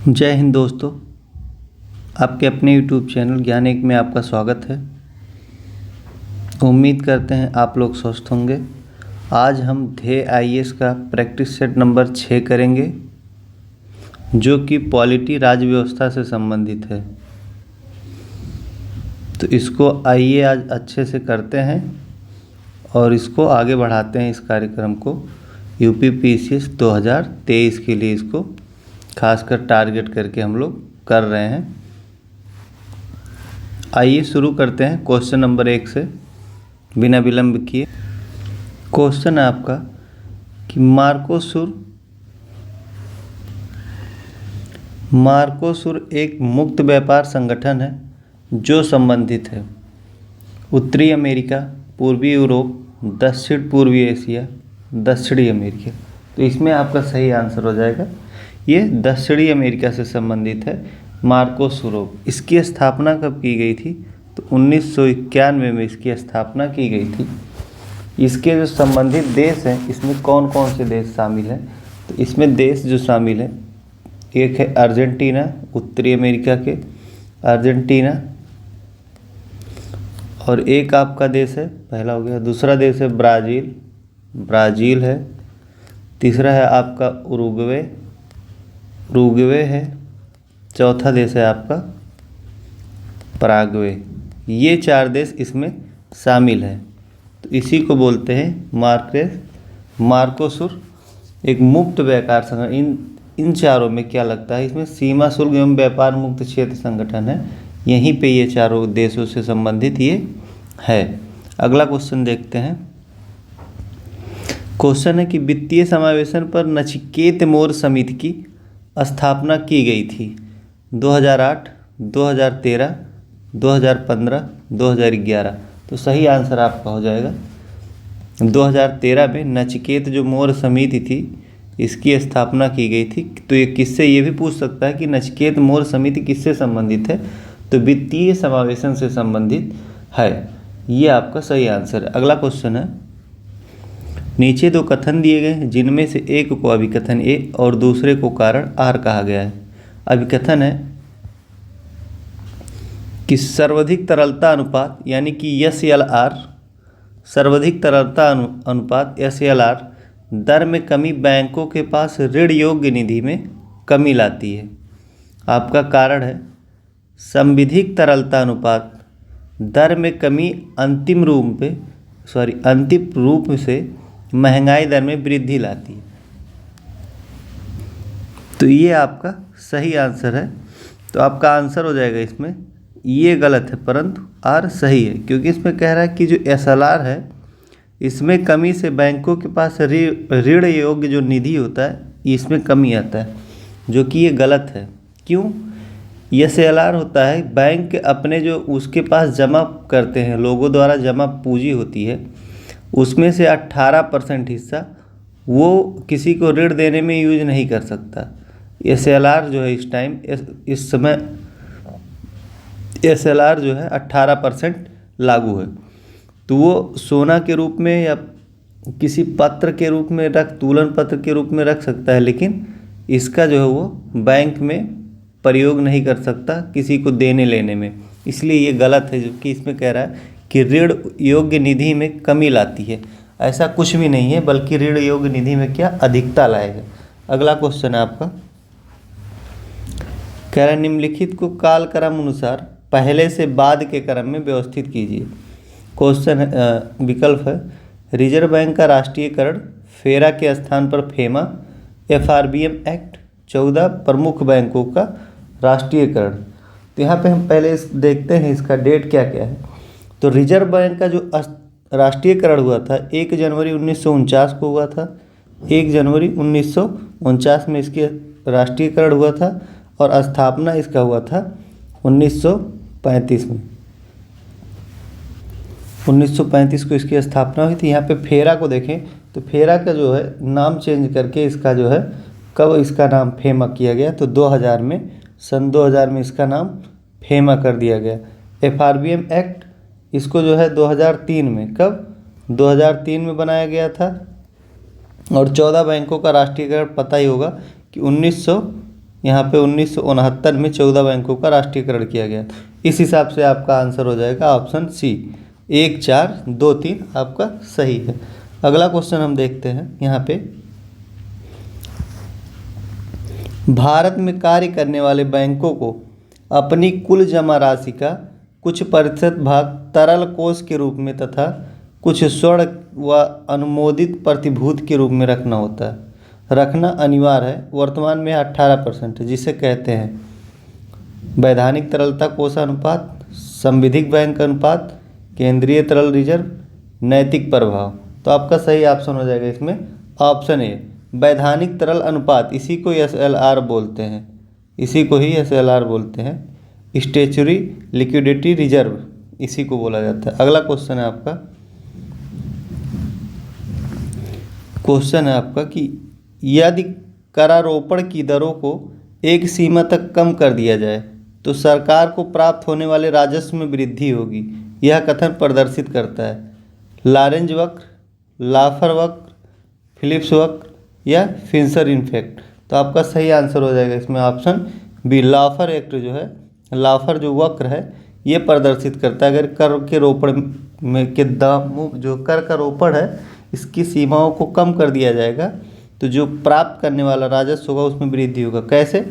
जय हिंद दोस्तों, आपके अपने YouTube चैनल ज्ञान एक में आपका स्वागत है। उम्मीद करते हैं आप लोग स्वस्थ होंगे। आज हम ध्येय IAS का प्रैक्टिस सेट नंबर 6 करेंगे, जो कि पॉलिटी राज्य व्यवस्था से संबंधित है। तो इसको आइए आज अच्छे से करते हैं और इसको आगे बढ़ाते हैं। इस कार्यक्रम को UPPCS 2023 के लिए इसको खासकर टारगेट करके हम लोग कर रहे हैं। आइए शुरू करते हैं क्वेश्चन नंबर 1 से बिना विलंब किए। क्वेश्चन है आपका कि मार्कोसुर एक मुक्त व्यापार संगठन है जो संबंधित है उत्तरी अमेरिका, पूर्वी यूरोप, दक्षिण पूर्वी एशिया, दक्षिणी अमेरिका। तो इसमें आपका सही आंसर हो जाएगा, ये दक्षिणी अमेरिका से संबंधित है मार्कोसुर। इसकी स्थापना कब की गई थी? तो 1991 में इसकी स्थापना की गई थी। इसके जो संबंधित देश हैं, इसमें कौन कौन से देश शामिल हैं? तो इसमें देश जो शामिल हैं, एक है अर्जेंटीना, उत्तरी अमेरिका के अर्जेंटीना, और एक आपका देश है, पहला हो गया। दूसरा देश है ब्राज़ील है। तीसरा है आपका उरुग्वे है। चौथा देश है आपका पराग्वे। ये 4 देश इसमें शामिल हैं। तो इसी को बोलते हैं मार्कोसुर एक मुक्त व्यापार संगठन। इन चारों में क्या लगता है, इसमें सीमा शुल्क एवं व्यापार मुक्त क्षेत्र संगठन है। यहीं पे ये चारों देशों से संबंधित ये है। अगला क्वेश्चन देखते हैं। क्वेश्चन है कि वित्तीय समावेशन पर नचिकेत मोर समिति की स्थापना की गई थी 2008, 2013, 2015, 2011। तो सही आंसर आपका हो जाएगा 2013 में नचिकेत जो मोर समिति थी, इसकी स्थापना की गई थी। तो ये किससे, ये भी पूछ सकता है कि नचिकेत मोर समिति किससे संबंधित है? तो वित्तीय समावेशन से संबंधित है। ये आपका सही आंसर है। अगला क्वेश्चन है, नीचे 2 कथन दिए गए हैं, जिनमें से एक को अभिकथन ए और दूसरे को कारण आर कहा गया है। अभिकथन है कि सर्वाधिक तरलता अनुपात यानी कि SLR, सर्वाधिक तरलता अनुपात SLR दर में कमी बैंकों के पास ऋण योग्य निधि में कमी लाती है। आपका कारण है संविधिक तरलता अनुपात दर में कमी अंतिम रूप से महंगाई दर में वृद्धि लाती है। तो ये आपका सही आंसर है। तो आपका आंसर हो जाएगा इसमें, ये गलत है परंतु आर सही है, क्योंकि इसमें कह रहा है कि जो SLR है, इसमें कमी से बैंकों के पास ऋण योग्य जो निधि होता है, इसमें कमी आता है, जो कि ये गलत है। क्यों? SLR होता है बैंक अपने जो उसके पास जमा करते हैं, लोगों द्वारा जमा पूंजी होती है, उसमें से 18% हिस्सा वो किसी को ऋण देने में यूज नहीं कर सकता। SLR जो है इस समय SLR जो है 18% लागू है। तो वो सोना के रूप में या किसी पत्र के रूप में तुलन पत्र के रूप में रख सकता है, लेकिन इसका जो है वो बैंक में प्रयोग नहीं कर सकता किसी को देने लेने में। इसलिए ये गलत है, जबकि इसमें कह रहा है कि ऋण योग्य निधि में कमी लाती है। ऐसा कुछ भी नहीं है, बल्कि ऋण योग्य निधि में क्या अधिकता लाएगा। अगला क्वेश्चन है आपका, कह रहा है निम्नलिखित को कालक्रम अनुसार पहले से बाद के क्रम में व्यवस्थित कीजिए। क्वेश्चन विकल्प है रिजर्व बैंक का राष्ट्रीयकरण, फेरा के स्थान पर फेमा, FRBM एक्ट, 14 प्रमुख बैंकों का राष्ट्रीयकरण। तो यहाँ पे हम पहले देखते हैं इसका डेट क्या क्या है। तो रिजर्व बैंक का जो राष्ट्रीयकरण हुआ था 1 जनवरी 1949 को हुआ था। 1 जनवरी 1949 में इसके राष्ट्रीयकरण हुआ था और स्थापना इसका हुआ था 1935 में। 1935 को इसकी स्थापना हुई थी। यहाँ पे फेरा को देखें तो फेरा का जो है नाम चेंज करके इसका जो है कब इसका नाम फेमा किया गया? तो 2000 में, सन 2000 में इसका नाम फेमा कर दिया गया। FRBM एक्ट इसको जो है 2003 में, कब? 2003 में बनाया गया था। और 14 बैंकों का राष्ट्रीयकरण पता ही होगा कि यहाँ पे 1969 में 14 बैंकों का राष्ट्रीयकरण किया गया। इस हिसाब से आपका आंसर हो जाएगा ऑप्शन सी, 1, 4, 2, 3 आपका सही है। अगला क्वेश्चन हम देखते हैं यहाँ पे, भारत में कार्य करने वाले बैंकों को अपनी कुल जमा राशि का कुछ प्रतिशत भाग तरल कोष के रूप में तथा कुछ स्वर्ण व अनुमोदित प्रतिभूति के रूप में रखना अनिवार्य है। वर्तमान में 18% है, जिसे कहते हैं वैधानिक तरलता कोषानुपात, संविधिक बैंक अनुपात, केंद्रीय तरल रिजर्व, नैतिक प्रभाव। तो आपका सही ऑप्शन हो जाएगा इसमें ऑप्शन ए, वैधानिक तरल अनुपात। इसी को SLR बोलते हैं, इसी को ही SLR बोलते हैं। स्टेचुरी लिक्विडिटी रिजर्व इसी को बोला जाता है। अगला क्वेश्चन है आपका कि यदि करारोपण की दरों को एक सीमा तक कम कर दिया जाए तो सरकार को प्राप्त होने वाले राजस्व में वृद्धि होगी। यह कथन प्रदर्शित करता है लॉरेंज वक्र, लाफर वक्र, फिलिप्स वक्र या फिशर इफेक्ट। तो आपका सही आंसर हो जाएगा इसमें ऑप्शन बी, लाफर एक्ट जो है, लाफर जो वक्र है ये प्रदर्शित करता है अगर कर के रोपण में के दामों जो कर का रोपण है इसकी सीमाओं को कम कर दिया जाएगा तो जो प्राप्त करने वाला राजस्व होगा उसमें वृद्धि होगा। कैसे?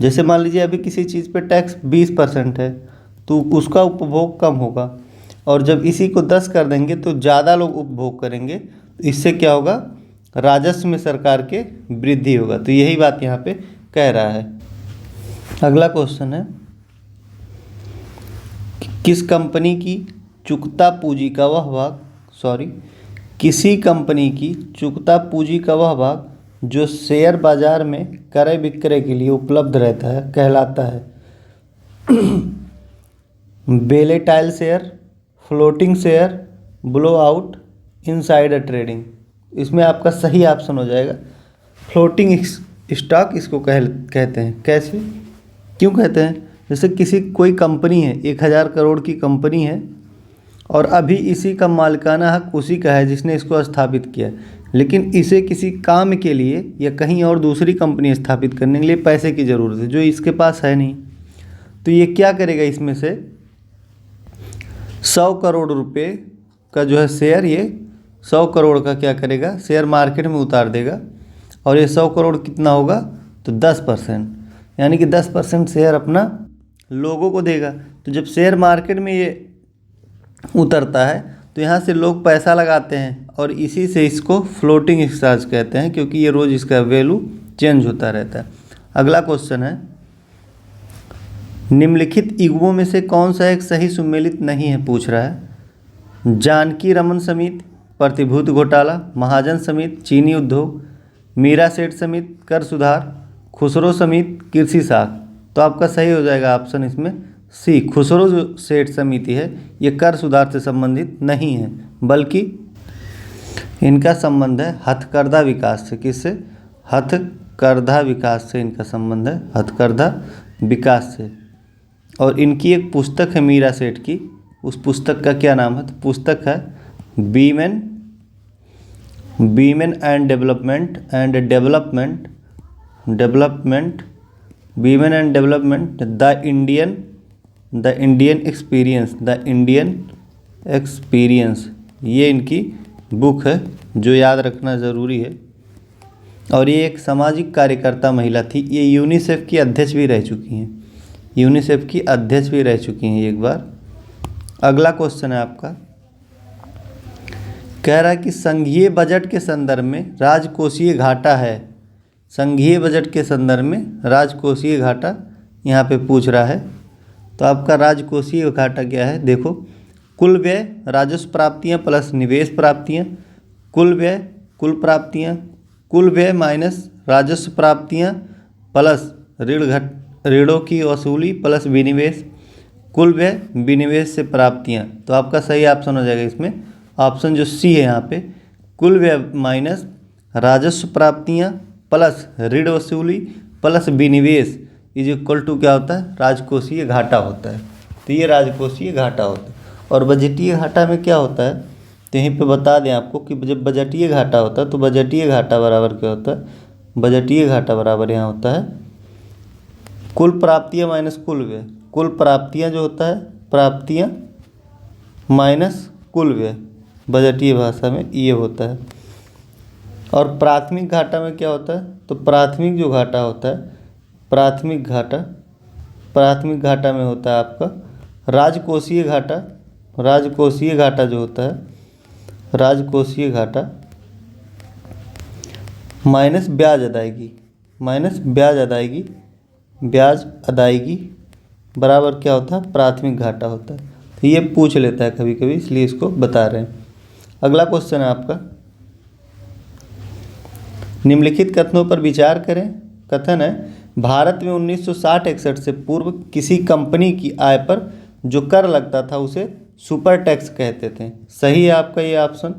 जैसे मान लीजिए अभी किसी चीज़ पे टैक्स 20% है तो उसका उपभोग कम होगा, और जब इसी को 10 कर देंगे तो ज़्यादा लोग उपभोग करेंगे, तो इससे क्या होगा, राजस्व में सरकार के वृद्धि होगा। तो यही बात यहाँ पे कह रहा है। अगला क्वेश्चन है, किस कंपनी की चुकता पूंजी का वह भाग किसी कंपनी की चुकता पूंजी का वह भाग जो शेयर बाजार में क्रय विक्रय के लिए उपलब्ध रहता है कहलाता है volatile share, floating share, blow out, insider trading. इसमें आपका सही ऑप्शन हो जाएगा फ्लोटिंग स्टॉक। इसको कहते हैं। कैसे, क्यों कहते हैं? जैसे कोई कंपनी है, 1000 करोड़ की कंपनी है और अभी इसी का मालिकाना हक उसी का है जिसने इसको स्थापित किया, लेकिन इसे किसी काम के लिए या कहीं और दूसरी कंपनी स्थापित करने के लिए पैसे की ज़रूरत है जो इसके पास है नहीं। तो ये क्या करेगा, इसमें से 100 करोड़ रुपए का जो है शेयर, ये 100 करोड़ का क्या करेगा, शेयर मार्केट में उतार देगा। और ये 100 करोड़ कितना होगा, तो 10%, यानी कि 10% शेयर अपना लोगों को देगा। तो जब शेयर मार्केट में ये उतरता है तो यहाँ से लोग पैसा लगाते हैं और इसी से इसको फ्लोटिंग स्टॉक कहते हैं, क्योंकि ये रोज़ इसका वैल्यू चेंज होता रहता है। अगला क्वेश्चन है, निम्नलिखित युग्मों में से कौन सा एक सही सुमेलित नहीं है, पूछ रहा है। जानकी रमन समिति, प्रतिभूति घोटाला, महाजन समिति, चीनी उद्योग, मीरा सेठ समिति, कर सुधार, खुसरो समिति, कृषि साख। तो आपका सही हो जाएगा ऑप्शन इसमें सी, खुसरो जो सेठ समिति है ये कर सुधार से संबंधित नहीं है, बल्कि इनका संबंध है हथकरघा विकास से। किससे? हथकरघा विकास से इनका संबंध है, हथकरघा विकास से। और इनकी एक पुस्तक है मीरा सेठ की, उस पुस्तक का क्या नाम है, तो पुस्तक है women and development women and development, the Indian experience. ये इनकी बुक है जो याद रखना ज़रूरी है। और ये एक सामाजिक कार्यकर्ता महिला थी, ये यूनिसेफ की अध्यक्ष भी रह चुकी हैं एक बार। अगला क्वेश्चन है आपका, कह रहा है कि संघीय बजट के संदर्भ में राजकोषीय घाटा है। संघीय बजट के संदर्भ में राजकोषीय घाटा यहाँ पे पूछ रहा है। तो आपका राजकोषीय घाटा क्या है, देखो, कुल व्यय राजस्व प्राप्तियाँ प्लस निवेश प्राप्तियाँ, कुल व्यय कुल प्राप्तियाँ, कुल व्यय माइनस राजस्व प्राप्तियाँ प्लस ऋणों की वसूली प्लस विनिवेश, कुल व्यय विनिवेश से प्राप्तियाँ। तो आपका सही ऑप्शन हो जाएगा इसमें ऑप्शन जो सी है यहाँ पे, कुल व्यय माइनस राजस्व प्राप्तियाँ प्लस ऋण वसूली प्लस विनिवेश इज इक्वल टू क्या होता है, राजकोषीय घाटा होता है। तो ये राजकोषीय घाटा होता है। और बजटीय घाटा में क्या होता है, तो यहीं पे बता दें आपको कि जब बजटीय घाटा होता है तो बजटीय घाटा बराबर क्या होता है, बजटीय घाटा बराबर यहाँ होता है कुल प्राप्तियाँ माइनस कुल व्यय, कुल प्राप्तियाँ जो होता है, प्राप्तियाँ माइनस कुल व्यय, बजटीय भाषा में ये होता है। और प्राथमिक घाटा में क्या होता है, तो प्राथमिक जो घाटा होता है, प्राथमिक घाटा में होता है आपका राजकोषीय घाटा। राजकोषीय घाटा जो होता है, राजकोषीय घाटा माइनस ब्याज अदायगी, माइनस ब्याज अदायगी, ब्याज अदायगी बराबर क्या होता है, प्राथमिक घाटा होता है। तो ये पूछ लेता है कभी कभी, इसलिए इसको बता रहे हैं। अगला क्वेश्चन है आपका, निम्नलिखित कथनों पर विचार करें। कथन है, भारत में 1960-61 से पूर्व किसी कंपनी की आय पर जो कर लगता था उसे सुपर टैक्स कहते थे। सही है आपका ये ऑप्शन।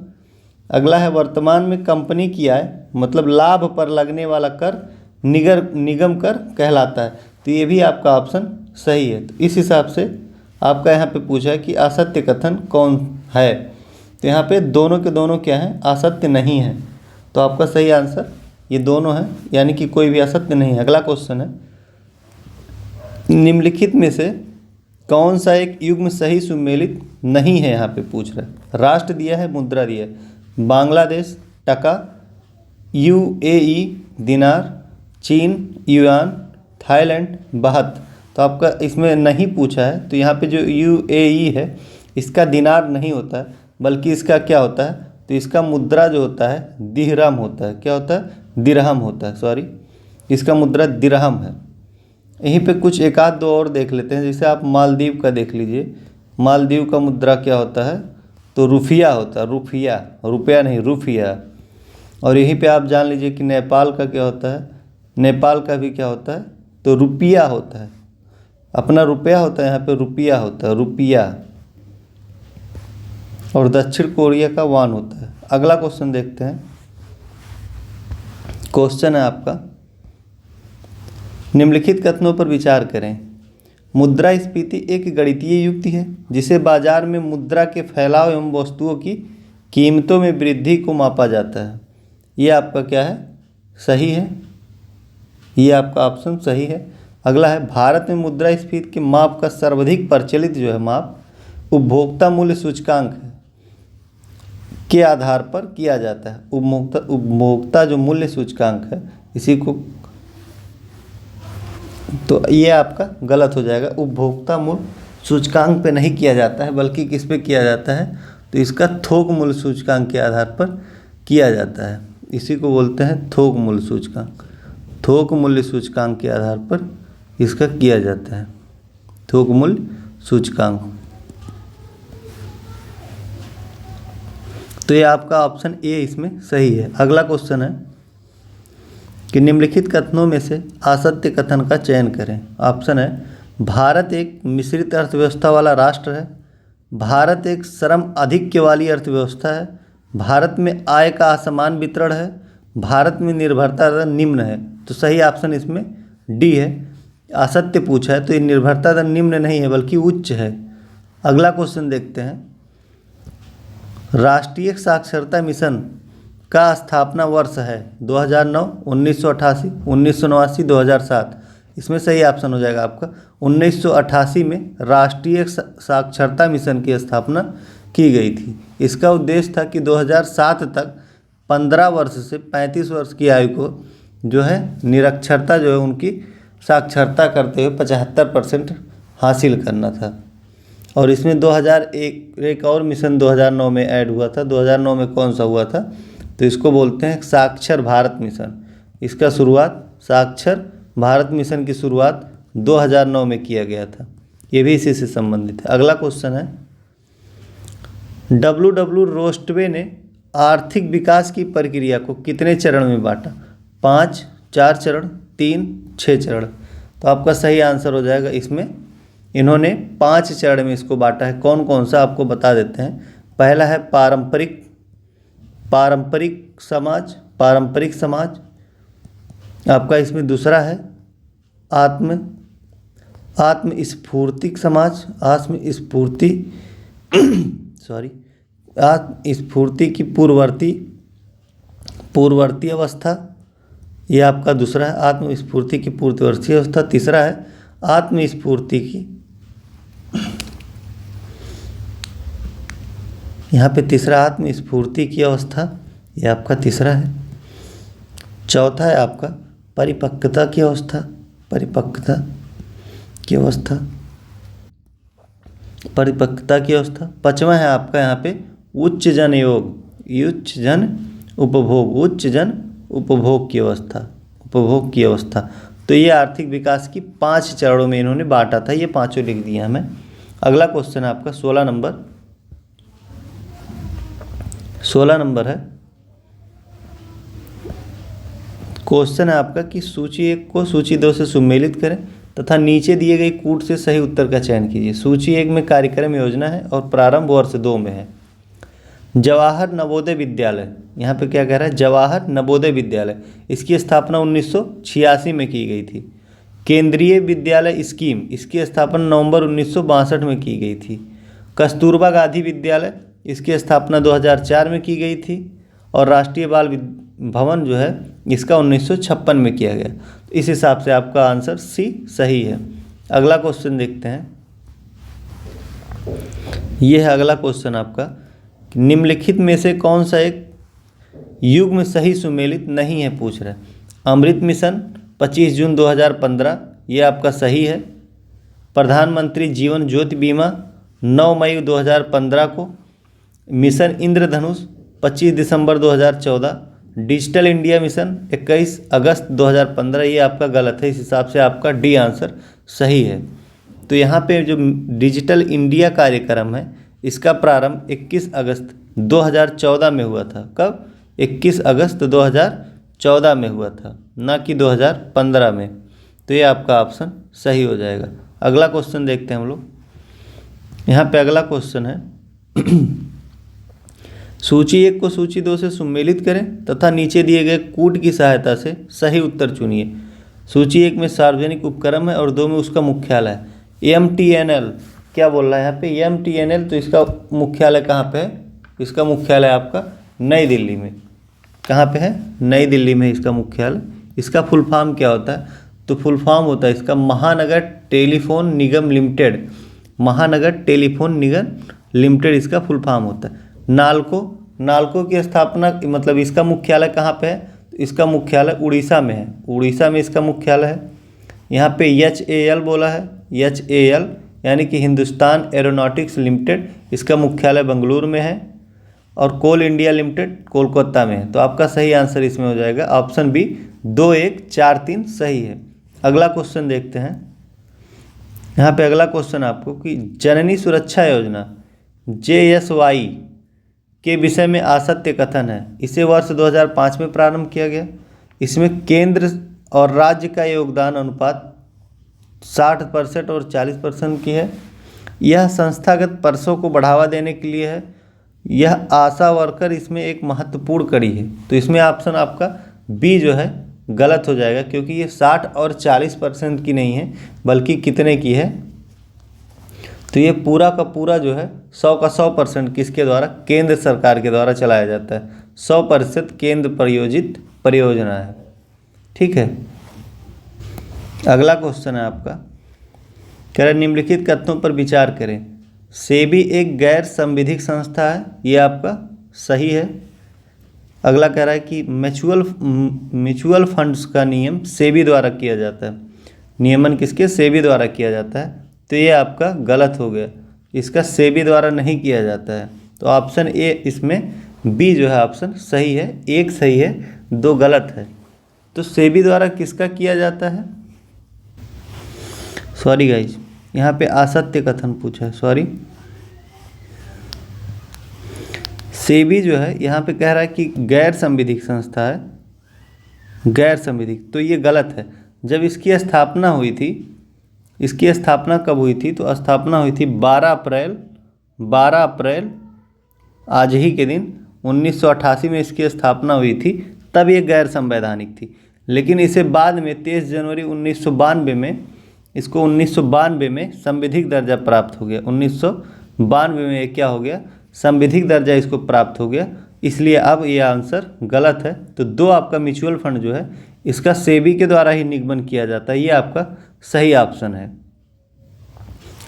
अगला है, वर्तमान में कंपनी की आय मतलब लाभ पर लगने वाला कर निगम कर कहलाता है। तो ये भी आपका ऑप्शन सही है। तो इस हिसाब से आपका यहाँ पे पूछा है कि असत्य कथन कौन है। तो यहाँ पे दोनों के दोनों क्या हैं, असत्य नहीं है। तो आपका सही आंसर ये दोनों है, यानी कि कोई भी असत्य नहीं है। अगला क्वेश्चन है, निम्नलिखित में से कौन सा एक युग्म सही सुमेलित नहीं है, यहाँ पे पूछ रहा है। राष्ट्र दिया है, मुद्रा दिया है, बांग्लादेश टका, यूएई दिनार, चीन युआन, थाईलैंड बाहत। तो आपका इसमें नहीं पूछा है, तो यहाँ पे जो यूएई है इसका दिनार नहीं होता है, बल्कि इसका क्या होता है, तो इसका मुद्रा जो होता है दिरहम होता है। क्या होता है, दिरहम होता है, सॉरी, इसका मुद्रा दिरहम है। यहीं पे कुछ एक आध दो और देख लेते हैं। जैसे आप मालदीव का देख लीजिए, मालदीव का मुद्रा क्या होता है, तो रुपया होता है, रुपया, रुपया नहीं, रुपया। और यहीं पे आप जान लीजिए कि नेपाल का क्या होता है, नेपाल का भी क्या होता है, तो रुपया होता है। अपना रुपया होता है, यहाँ पे रुपया होता है, रुपया। और दक्षिण कोरिया का वान होता है। अगला क्वेश्चन देखते हैं। क्वेश्चन है आपका, निम्नलिखित कथनों पर विचार करें। मुद्रास्फीति एक गणितीय युक्ति है जिसे बाजार में मुद्रा के फैलाव एवं वस्तुओं की कीमतों में वृद्धि को मापा जाता है। ये आपका क्या है, सही है, ये आपका ऑप्शन सही है। अगला है, भारत में मुद्रास्फीति के माप का सर्वाधिक प्रचलित जो है माप उपभोक्ता मूल्य सूचकांक है के आधार पर किया जाता है। उपभोक्ता जो मूल्य सूचकांक है इसी को, तो ये आपका गलत हो जाएगा। उपभोक्ता मूल्य सूचकांक पे नहीं किया जाता है, बल्कि किस पे किया जाता है, तो इसका थोक मूल्य सूचकांक के आधार पर किया जाता है। इसी को बोलते हैं थोक मूल्य सूचकांक। थोक मूल्य सूचकांक के आधार पर इसका किया जाता है, थोक मूल्य सूचकांक। तो ये आपका ऑप्शन ए इसमें सही है। अगला क्वेश्चन है कि निम्नलिखित कथनों में से असत्य कथन का चयन करें। ऑप्शन है, भारत एक मिश्रित अर्थव्यवस्था वाला राष्ट्र है, भारत एक श्रम आधिक्य वाली अर्थव्यवस्था है, भारत में आय का असमान वितरण है, भारत में निर्भरता दर निम्न है। तो सही ऑप्शन इसमें डी है। असत्य पूछा है तो ये निर्भरता दर निम्न नहीं है बल्कि उच्च है। अगला क्वेश्चन देखते हैं, राष्ट्रीय साक्षरता मिशन का स्थापना वर्ष है 2009, 1988, 1989, 2007। इसमें सही ऑप्शन हो जाएगा आपका 1988 में राष्ट्रीय साक्षरता मिशन की स्थापना की गई थी। इसका उद्देश्य था कि 2007 तक 15 वर्ष से 35 वर्ष की आयु को जो है निरक्षरता जो है उनकी साक्षरता करते हुए 75% हासिल करना था। और इसमें 2001 एक और मिशन 2009 में ऐड हुआ था। 2009 में कौन सा हुआ था, तो इसको बोलते हैं साक्षर भारत मिशन। इसका शुरुआत, साक्षर भारत मिशन की शुरुआत 2009 में किया गया था। ये भी इसी से संबंधित है। अगला क्वेश्चन है, डब्ल्यू रोस्टवे ने आर्थिक विकास की प्रक्रिया को कितने चरण में बांटा? 5, 4 चरण, 3, 6 चरण। तो आपका सही आंसर हो जाएगा इसमें इन्होंने 5 चरण में इसको बांटा है। कौन कौन सा आपको बता देते हैं। पहला है पारंपरिक समाज। आपका इसमें दूसरा है आत्मस्फूर्तिक समाज, आत्मस्फूर्ति की पूर्ववर्ती अवस्था, ये आपका दूसरा है आत्मस्फूर्ति की पूर्तिवर्ती अवस्था। तीसरा है आत्मस्फूर्ति की, यहाँ पे तीसरा आत्मस्फूर्ति की अवस्था, ये आपका तीसरा है। चौथा है आपका परिपक्वता की अवस्था, परिपक्वता की अवस्था, परिपक्वता की अवस्था। पांचवा है आपका यहाँ पे उच्च जन योग, उच्च जन उपभोग, उच्च जन उपभोग की अवस्था, उपभोग की अवस्था। तो ये आर्थिक विकास की 5 चरणों में इन्होंने बांटा था, ये पांचों लिख दिया हमें। अगला क्वेश्चन है आपका 16 नंबर, 16 नंबर है क्वेश्चन है आपका कि सूची 1 को सूची 2 से सुमेलित करें तथा नीचे दिए गए कूट से सही उत्तर का चयन कीजिए। सूची 1 में कार्यक्रम योजना है और प्रारंभ वर्ष 2 में है। जवाहर नवोदय विद्यालय, यहाँ पे क्या कह रहा है, जवाहर नवोदय विद्यालय, इसकी स्थापना 1986 में की गई थी। केंद्रीय विद्यालय स्कीम, इसकी स्थापना नवंबर 1962 में की गई थी। कस्तूरबा गांधी विद्यालय, इसकी स्थापना 2004 में की गई थी। और राष्ट्रीय बाल भवन जो है इसका 1956 में किया गया। तो इस हिसाब से आपका आंसर सी सही है। अगला क्वेश्चन देखते हैं, ये है अगला क्वेश्चन आपका, निम्नलिखित में से कौन सा एक युग में सही सुमेलित नहीं है, पूछ रहा है। अमृत मिशन 25 जून 2015, ये आपका सही है। प्रधानमंत्री जीवन ज्योति बीमा 9 मई 2015 को। मिशन इंद्रधनुष 25 दिसंबर 2014। डिजिटल इंडिया मिशन 21 अगस्त 2015, ये आपका गलत है। इस हिसाब से आपका डी आंसर सही है। तो यहाँ पे जो डिजिटल इंडिया कार्यक्रम है इसका प्रारंभ 21 अगस्त 2014 में हुआ था। कब? 21 अगस्त 2014 में हुआ था, ना कि 2015 में। तो ये आपका ऑप्शन सही हो जाएगा। अगला क्वेश्चन देखते हैं हम लोग। यहाँ पे अगला क्वेश्चन है सूची 1 को सूची 2 से सुमेलित करें तथा नीचे दिए गए कूट की सहायता से सही उत्तर चुनिए। सूची 1 में सार्वजनिक उपक्रम है और 2 में उसका मुख्यालय है। MTNL क्या बोल रहा है यहाँ पे, MTNL, तो इसका मुख्यालय कहाँ पे है? इसका मुख्यालय आपका नई दिल्ली में। कहाँ पे है? नई दिल्ली में इसका मुख्यालय। इसका फुल फॉर्म क्या होता है? तो फुल फॉर्म होता है इसका महानगर टेलीफोन निगम लिमिटेड, महानगर टेलीफोन निगम लिमिटेड इसका फुल फॉर्म होता है। नालको, नालको की स्थापना मतलब इसका मुख्यालय कहाँ पे है? तो इसका मुख्यालय उड़ीसा में है, उड़ीसा में इसका मुख्यालय है। यहाँ पे HAL बोला है, HAL यानी कि हिंदुस्तान एरोनॉटिक्स लिमिटेड, इसका मुख्यालय बेंगलुरु में है। और कोल इंडिया लिमिटेड कोलकाता में है। तो आपका सही आंसर इसमें हो जाएगा ऑप्शन बी 2, 1, 4, 3 सही है। अगला क्वेश्चन देखते हैं। यहाँ पे अगला क्वेश्चन आपको कि जननी सुरक्षा योजना JSY के विषय में असत्य कथन है। इसे वर्ष 2005 में प्रारंभ किया गया। इसमें केंद्र और राज्य का योगदान अनुपात 60% और 40% की है। यह संस्थागत परसों को बढ़ावा देने के लिए है। यह आशा वर्कर इसमें एक महत्वपूर्ण कड़ी है। तो इसमें ऑप्शन आपका बी जो है गलत हो जाएगा, क्योंकि ये 60 और 40% की नहीं है, बल्कि कितने की है? तो ये पूरा का पूरा जो है 100 का 100% किसके द्वारा? केंद्र सरकार के द्वारा चलाया जाता है। 100% केंद्र प्रायोजित परियोजना है। ठीक है। अगला क्वेश्चन है आपका, कह रहा है निम्नलिखित कथनों पर विचार करें। सेबी एक गैर संविधिक संस्था है, ये आपका सही है। अगला कह रहा है कि म्यूचुअल फंड्स का नियम सेबी द्वारा किया जाता है। नियमन किसके? सेबी द्वारा किया जाता है। तो ये आपका गलत हो गया, इसका सेबी द्वारा नहीं किया जाता है। तो ऑप्शन ए इसमें बी जो है ऑप्शन सही है। 1 सही है, 2 गलत है। तो सेबी द्वारा किसका किया जाता है? सॉरी गाइज, यहाँ पे असत्य कथन पूछा है, सॉरी। सेबी जो है यहाँ पे कह रहा है कि गैर संविधिक संस्था है, गैर संविधिक। तो ये गलत है। जब इसकी स्थापना हुई थी, इसकी स्थापना कब हुई थी? तो स्थापना हुई थी 12 अप्रैल आज ही के दिन 1988 में इसकी स्थापना हुई थी। तब ये गैर संवैधानिक थी। लेकिन इसे बाद में 23 जनवरी 1992 में इसको 1992 में संविधिक दर्जा प्राप्त हो गया। 1992 में ये क्या हो गया? संविधिक दर्जा इसको प्राप्त हो गया। इसलिए अब ये आंसर गलत है। तो 2 आपका म्यूचुअल फंड जो है इसका सेबी के द्वारा ही निगमन किया जाता है। ये आपका सही ऑप्शन है।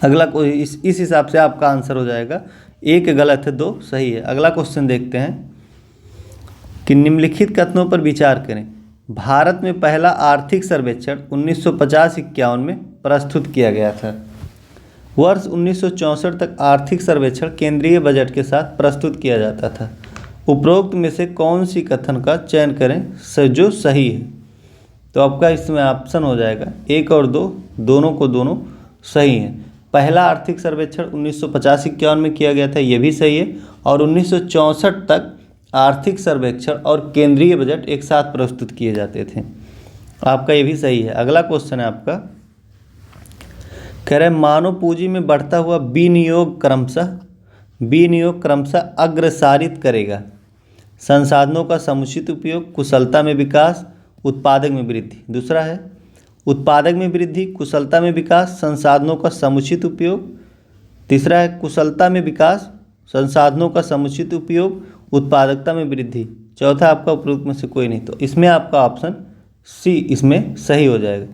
अगला कोई इस हिसाब से आपका आंसर हो जाएगा, एक गलत है, दो सही है। अगला क्वेश्चन देखते हैं कि निम्नलिखित कथनों पर विचार करें। भारत में पहला आर्थिक सर्वेक्षण 1950-51 में प्रस्तुत किया गया था। वर्ष 1964 तक आर्थिक सर्वेक्षण केंद्रीय बजट के साथ प्रस्तुत किया जाता था। उपरोक्त में से कौन सी कथन का चयन करें जो सही है? तो आपका इसमें ऑप्शन हो जाएगा 1 और 2, दोनों को दोनों सही है। पहला आर्थिक सर्वेक्षण 1950-51 में किया गया था, ये भी सही है। और 1964 तक आर्थिक सर्वेक्षण और केंद्रीय बजट एक साथ प्रस्तुत किए जाते थे। आपका ये भी सही है। अगला क्वेश्चन है आपका, कह रहे मानव पूंजी में बढ़ता हुआ विनियोग क्रमशः अग्रसारित करेगा। संसाधनों का समुचित उपयोग, कुशलता में विकास, उत्पादक में वृद्धि। दूसरा है उत्पादक में वृद्धि, कुशलता में विकास, संसाधनों का समुचित उपयोग। तीसरा है कुशलता में विकास, संसाधनों का समुचित उपयोग, उत्पादकता में वृद्धि। चौथा आपका उपरोक्त में से कोई नहीं। तो इसमें आपका ऑप्शन सी इसमें सही हो जाएगा।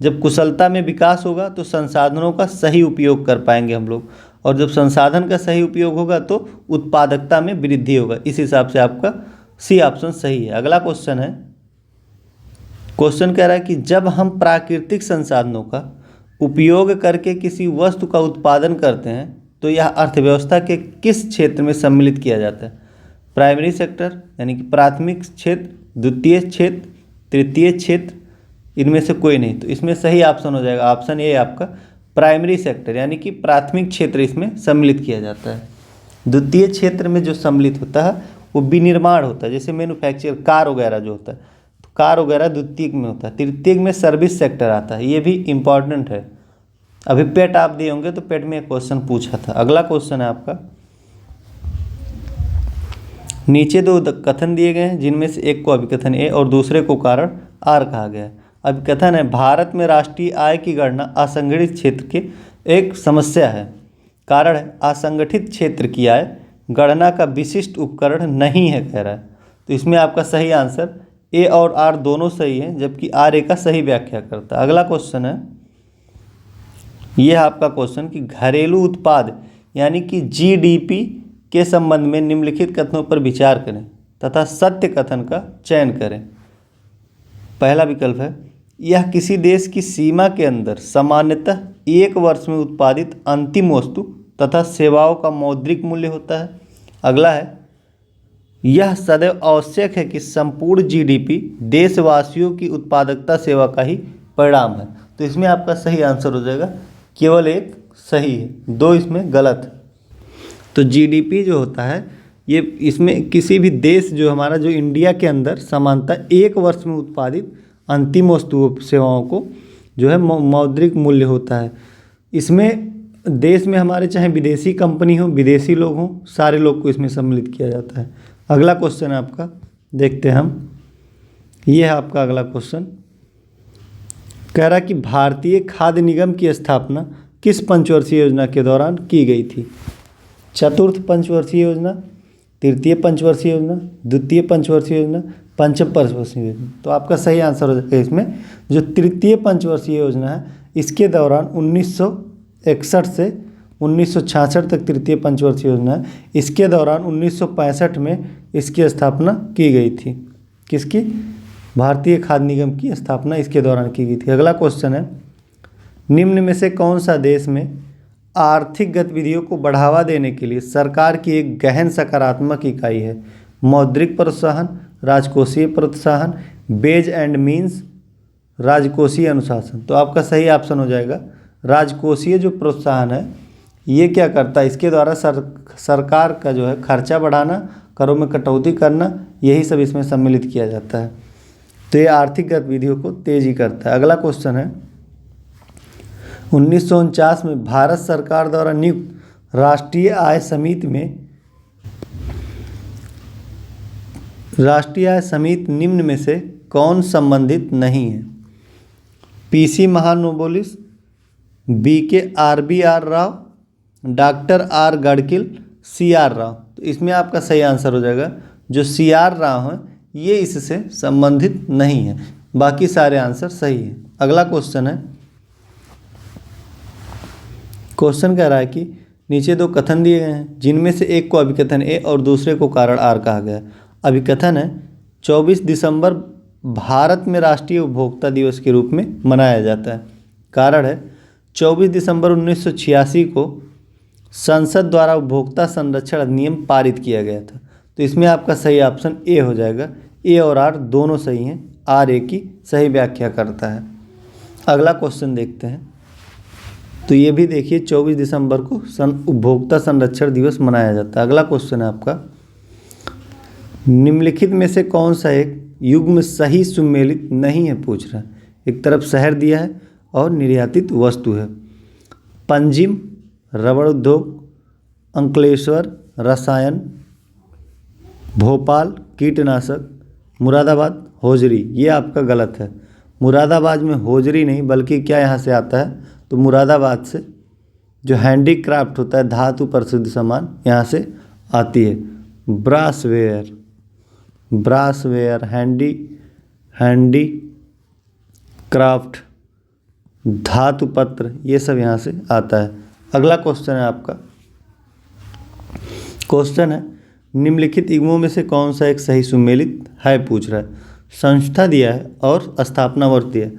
जब कुशलता में विकास होगा तो संसाधनों का सही उपयोग कर पाएंगे हम लोग, और जब संसाधन का सही उपयोग होगा तो उत्पादकता में वृद्धि होगा। इस हिसाब से आपका सी ऑप्शन सही है। अगला क्वेश्चन है, क्वेश्चन कह रहा है कि जब हम प्राकृतिक संसाधनों का उपयोग करके किसी वस्तु का उत्पादन करते हैं तो यह अर्थव्यवस्था के किस क्षेत्र में सम्मिलित किया जाता है? प्राइमरी सेक्टर यानी कि प्राथमिक क्षेत्र, द्वितीय क्षेत्र, तृतीय क्षेत्र, इनमें से कोई नहीं। तो इसमें सही ऑप्शन हो जाएगा ऑप्शन ए आपका प्राइमरी सेक्टर, यानी कि प्राथमिक क्षेत्र इसमें सम्मिलित किया जाता है। द्वितीय क्षेत्र में जो सम्मिलित होता है वो विनिर्माण होता है, जैसे मैन्युफैक्चर, कार वगैरह जो होता है, तो कार वगैरह द्वितीयक में होता है। तृतीयक में सर्विस सेक्टर आता है, ये भी इम्पॉर्टेंट है। अभी पेट आप दिए होंगे तो पेट में एक क्वेश्चन पूछा था। अगला क्वेश्चन है आपका, नीचे दो कथन दिए गए हैं जिनमें से एक को अभिकथन ए और दूसरे को कारण आर कहा गया है। अभिकथन है भारत में राष्ट्रीय आय की गणना असंगठित क्षेत्र की एक समस्या है। कारण है असंगठित क्षेत्र की आय गणना का विशिष्ट उपकरण नहीं है, कह रहा है। तो इसमें आपका सही आंसर ए और आर दोनों सही है, जबकि आर ए का सही व्याख्या करता है। अगला क्वेश्चन है, यह आपका क्वेश्चन कि घरेलू उत्पाद यानी कि जीडीपी के संबंध में निम्नलिखित कथनों पर विचार करें तथा सत्य कथन का चयन करें। पहला विकल्प है यह किसी देश की सीमा के अंदर सामान्यतः एक वर्ष में उत्पादित अंतिम वस्तु तथा सेवाओं का मौद्रिक मूल्य होता है। अगला है यह सदैव आवश्यक है कि संपूर्ण जीडीपी देशवासियों की उत्पादकता सेवा का ही परिणाम है। तो इसमें आपका सही आंसर हो जाएगा, केवल एक सही है, दो इसमें गलत है। तो जीडीपी जो होता है ये इसमें किसी भी देश जो हमारा जो इंडिया के अंदर सामान्यतः एक वर्ष में उत्पादित अंतिम वस्तुओं सेवाओं को जो है मौद्रिक मूल्य होता है। इसमें देश में हमारे चाहे विदेशी कंपनी हो, विदेशी लोग हों, सारे लोग को इसमें सम्मिलित किया जाता है। अगला क्वेश्चन है आपका, देखते हैं हम, ये है आपका अगला क्वेश्चन। कह रहा कि भारतीय खाद्य निगम की स्थापना किस पंचवर्षीय योजना के दौरान की गई थी? चतुर्थ पंचवर्षीय योजना, तृतीय पंचवर्षीय योजना, द्वितीय पंचवर्षीय योजना, पंचम पंचवर्षीय योजना। तो आपका सही आंसर हो जाएगा इसमें जो तृतीय पंचवर्षीय योजना है, इसके दौरान 1961 से 1966 तक तृतीय पंचवर्षीय योजना है। इसके दौरान 1965 में इसकी स्थापना की गई थी। किसकी? भारतीय खाद्य निगम की स्थापना इसके दौरान की गई थी। अगला क्वेश्चन है, निम्न में से कौन सा देश में आर्थिक गतिविधियों को बढ़ावा देने के लिए सरकार की एक गहन सकारात्मक इकाई है? मौद्रिक प्रोत्साहन, राजकोषीय प्रोत्साहन, वेज एंड मीन्स, राजकोषीय अनुशासन। तो आपका सही ऑप्शन हो जाएगा राजकोषीय जो प्रोत्साहन है, ये क्या करता है, इसके द्वारा सरकार का जो है खर्चा बढ़ाना, करों में कटौती करना, यही सब इसमें सम्मिलित किया जाता है। तो ये आर्थिक गतिविधियों को तेजी करता है। अगला क्वेश्चन है, 1949 में भारत सरकार द्वारा नियुक्त राष्ट्रीय आय समिति निम्न में से कौन संबंधित नहीं है? पीसी महानोबोलिस, VK R Rao, doctor R Gadgil, C R Rao. तो इसमें आपका सही आंसर हो जाएगा जो सी आर राव है, ये इससे संबंधित नहीं है। बाकी सारे आंसर सही हैं। अगला क्वेश्चन है, क्वेश्चन कह रहा है कि नीचे दो कथन दिए गए हैं जिनमें से एक को अभिकथन ए और दूसरे को कारण आर कहा गया है। अभिकथन है 24 दिसंबर भारत में राष्ट्रीय उपभोक्ता दिवस के रूप में मनाया जाता है। कारण है 24 दिसंबर 1986 को संसद द्वारा उपभोक्ता संरक्षण अधिनियम पारित किया गया था। तो इसमें आपका सही ऑप्शन ए हो जाएगा। ए और आर दोनों सही हैं। आर ए की सही व्याख्या करता है। अगला क्वेश्चन देखते हैं। तो ये भी देखिए 24 दिसंबर को उपभोक्ता संरक्षण दिवस मनाया जाता है। अगला क्वेश्चन है आपका, निम्नलिखित में से कौन सा एक युग्म सही सुमेलित नहीं है, पूछ रहा है। एक तरफ शहर दिया है और निर्यातित वस्तु है। पंजिम, रबड़ उद्योग, अंकलेश्वर, रसायन, भोपाल, कीटनाशक, मुरादाबाद, होजरी। ये आपका गलत है। मुरादाबाद में होजरी नहीं बल्कि क्या यहाँ से आता है, तो मुरादाबाद से जो हैंडीक्राफ्ट होता है, धातु प्रसिद्ध सामान, यहाँ से आती है। ब्रासवेयर, ब्रासवेयर, हैंडी क्राफ्ट, धातु पत्र, ये सब यहाँ से आता है। अगला क्वेश्चन है आपका, क्वेश्चन है निम्नलिखित युग्मों में से कौन सा एक सही सुमेलित है, पूछ रहा है। संस्था दिया है और स्थापना वर्ष दिया है।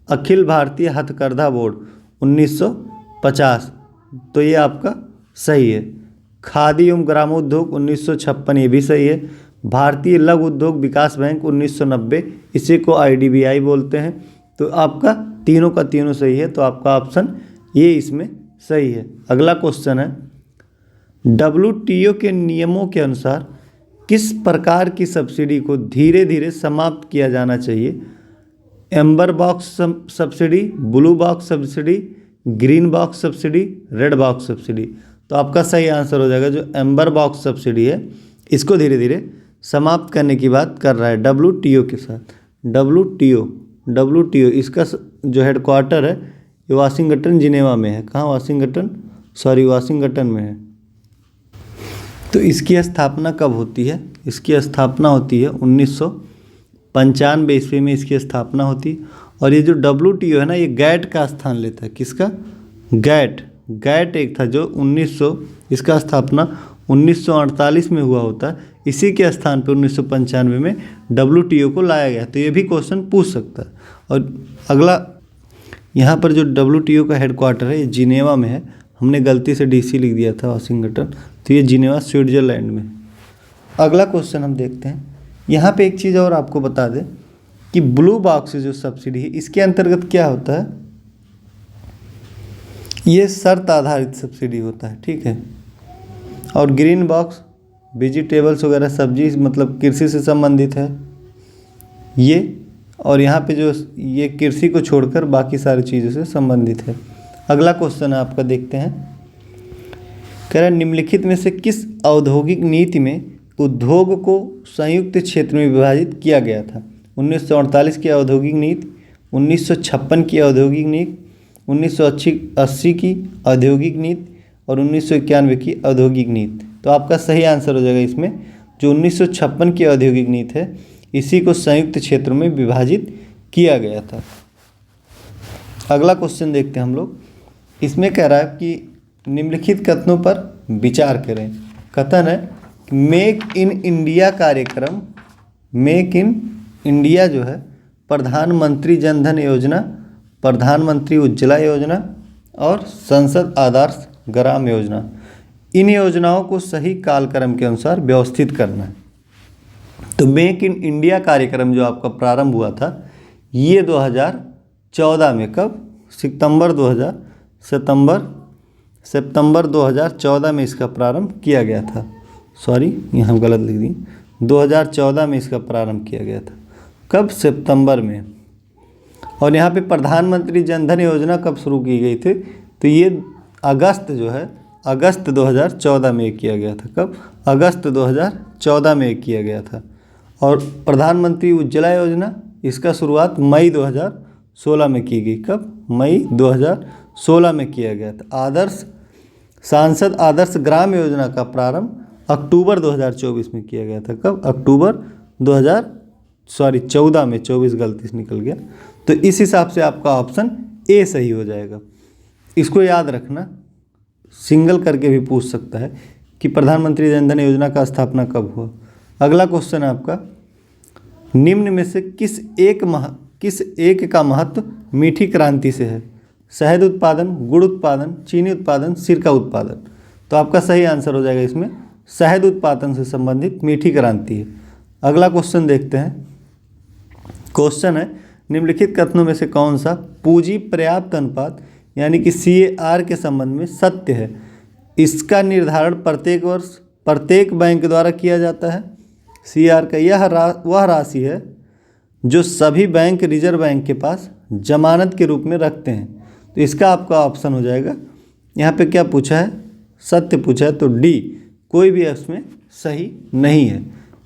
अखिल भारतीय हथकरघा बोर्ड 1950, तो ये आपका सही है। खादी एवं ग्रामोद्योग 1956, ये भी सही है। भारतीय लघु उद्योग विकास बैंक 1990, इसी को IDBI बोलते हैं। तो आपका तीनों का तीनों सही है। तो आपका ऑप्शन ये इसमें सही है। अगला क्वेश्चन है, WTO के नियमों के अनुसार किस प्रकार की सब्सिडी को धीरे धीरे समाप्त किया जाना चाहिए? Amber box subsidy, blue box subsidy, green box subsidy, red box subsidy. तो आपका सही आंसर हो जाएगा जो एम्बर बॉक्स सब्सिडी है, इसको धीरे धीरे समाप्त करने की बात कर रहा है WTO के साथ। WTO इसका जो हेडक्वार्टर है ये वाशिंगटन जिनेवा में है। कहाँ? वाशिंगटन में है। तो इसकी स्थापना कब होती है? इसकी स्थापना होती है 1995 ईस्वी में इसकी स्थापना होती है। और ये जो WTO है ना, ये गैट का स्थान लेता है। किसका? गैट एक था जो इसका स्थापना 1948 में हुआ होता है। इसी के स्थान पर 1995 में WTO को लाया गया। तो ये भी क्वेश्चन पूछ सकता है। और अगला, यहाँ पर जो WTO का हेडक्वार्टर है ये जिनेवा में है। हमने गलती से DC लिख दिया था वाशिंगटन, तो ये जिनेवा स्विट्जरलैंड में। अगला क्वेश्चन हम देखते हैं। यहाँ पे एक चीज़ और आपको बता दें कि ब्लू बॉक्स जो सब्सिडी है इसके अंतर्गत क्या होता है, ये शर्त आधारित सब्सिडी होता है, ठीक है। और ग्रीन बॉक्स वेजिटेबल्स वगैरह, सब्जी, मतलब कृषि से संबंधित है ये। और यहाँ पे जो ये कृषि को छोड़कर बाकी सारी चीज़ों से संबंधित है। अगला क्वेश्चन आपका देखते हैं। कह रहा है निम्नलिखित में से किस औद्योगिक नीति में उद्योग को संयुक्त क्षेत्र में विभाजित किया गया था? 1948 की औद्योगिक नीति, 1956 की औद्योगिक नीति, 1980 की औद्योगिक नीति और 1991 की औद्योगिक नीति। तो आपका सही आंसर हो जाएगा इसमें जो 1956 की औद्योगिक नीति है, इसी को संयुक्त क्षेत्रों में विभाजित किया गया था। अगला क्वेश्चन देखते हैं हम लोग। इसमें कह रहा है कि निम्नलिखित कथनों पर विचार करें। कथन है मेक इन इंडिया कार्यक्रम, मेक इन इंडिया जो है प्रधानमंत्री जनधन योजना, प्रधानमंत्री उज्ज्वला योजना और संसद आदर्श ग्राम योजना, इन योजनाओं को सही कालक्रम के अनुसार व्यवस्थित करना है। तो मेक इन इंडिया कार्यक्रम जो आपका प्रारंभ हुआ था ये 2014 में, कब? सितंबर 2014 में इसका प्रारंभ किया गया था। सॉरी, यहाँ गलत लिख दी। 2014 में इसका प्रारंभ किया गया था। कब? सितंबर में। और यहाँ पे प्रधानमंत्री जनधन योजना कब शुरू की गई थी? तो ये अगस्त 2014 में किया गया था। कब? अगस्त 2014 में किया गया था। और प्रधानमंत्री उज्ज्वला योजना, इसका शुरुआत मई 2016 में की गई। कब? मई 2016 में किया गया था। सांसद आदर्श ग्राम योजना का प्रारंभ अक्टूबर 2024 में किया गया था। कब? अक्टूबर सॉरी 14 में, 24 गलती से निकल गया। तो इस हिसाब से आपका ऑप्शन ए सही हो जाएगा। इसको याद रखना, सिंगल करके भी पूछ सकता है कि प्रधानमंत्री जन धन योजना का स्थापना कब हुआ। अगला क्वेश्चन है आपका, निम्न में से किस एक का महत्व मीठी क्रांति से है? शहद उत्पादन, गुड़ उत्पादन, चीनी उत्पादन, सिरका उत्पादन। तो आपका सही आंसर हो जाएगा इसमें शहद उत्पादन से संबंधित मीठी क्रांति है। अगला क्वेश्चन देखते हैं। क्वेश्चन है, निम्नलिखित कथनों में से कौन सा पूंजी पर्याप्त अनुपात यानी कि CAR के संबंध में सत्य है? इसका निर्धारण प्रत्येक वर्ष प्रत्येक बैंक द्वारा किया जाता है। CAR का वह राशि है जो सभी बैंक रिजर्व बैंक के पास जमानत के रूप में रखते हैं। तो इसका आपका ऑप्शन हो जाएगा, यहाँ पे क्या पूछा है? सत्य पूछा है, तो डी कोई भी इसमें सही नहीं है।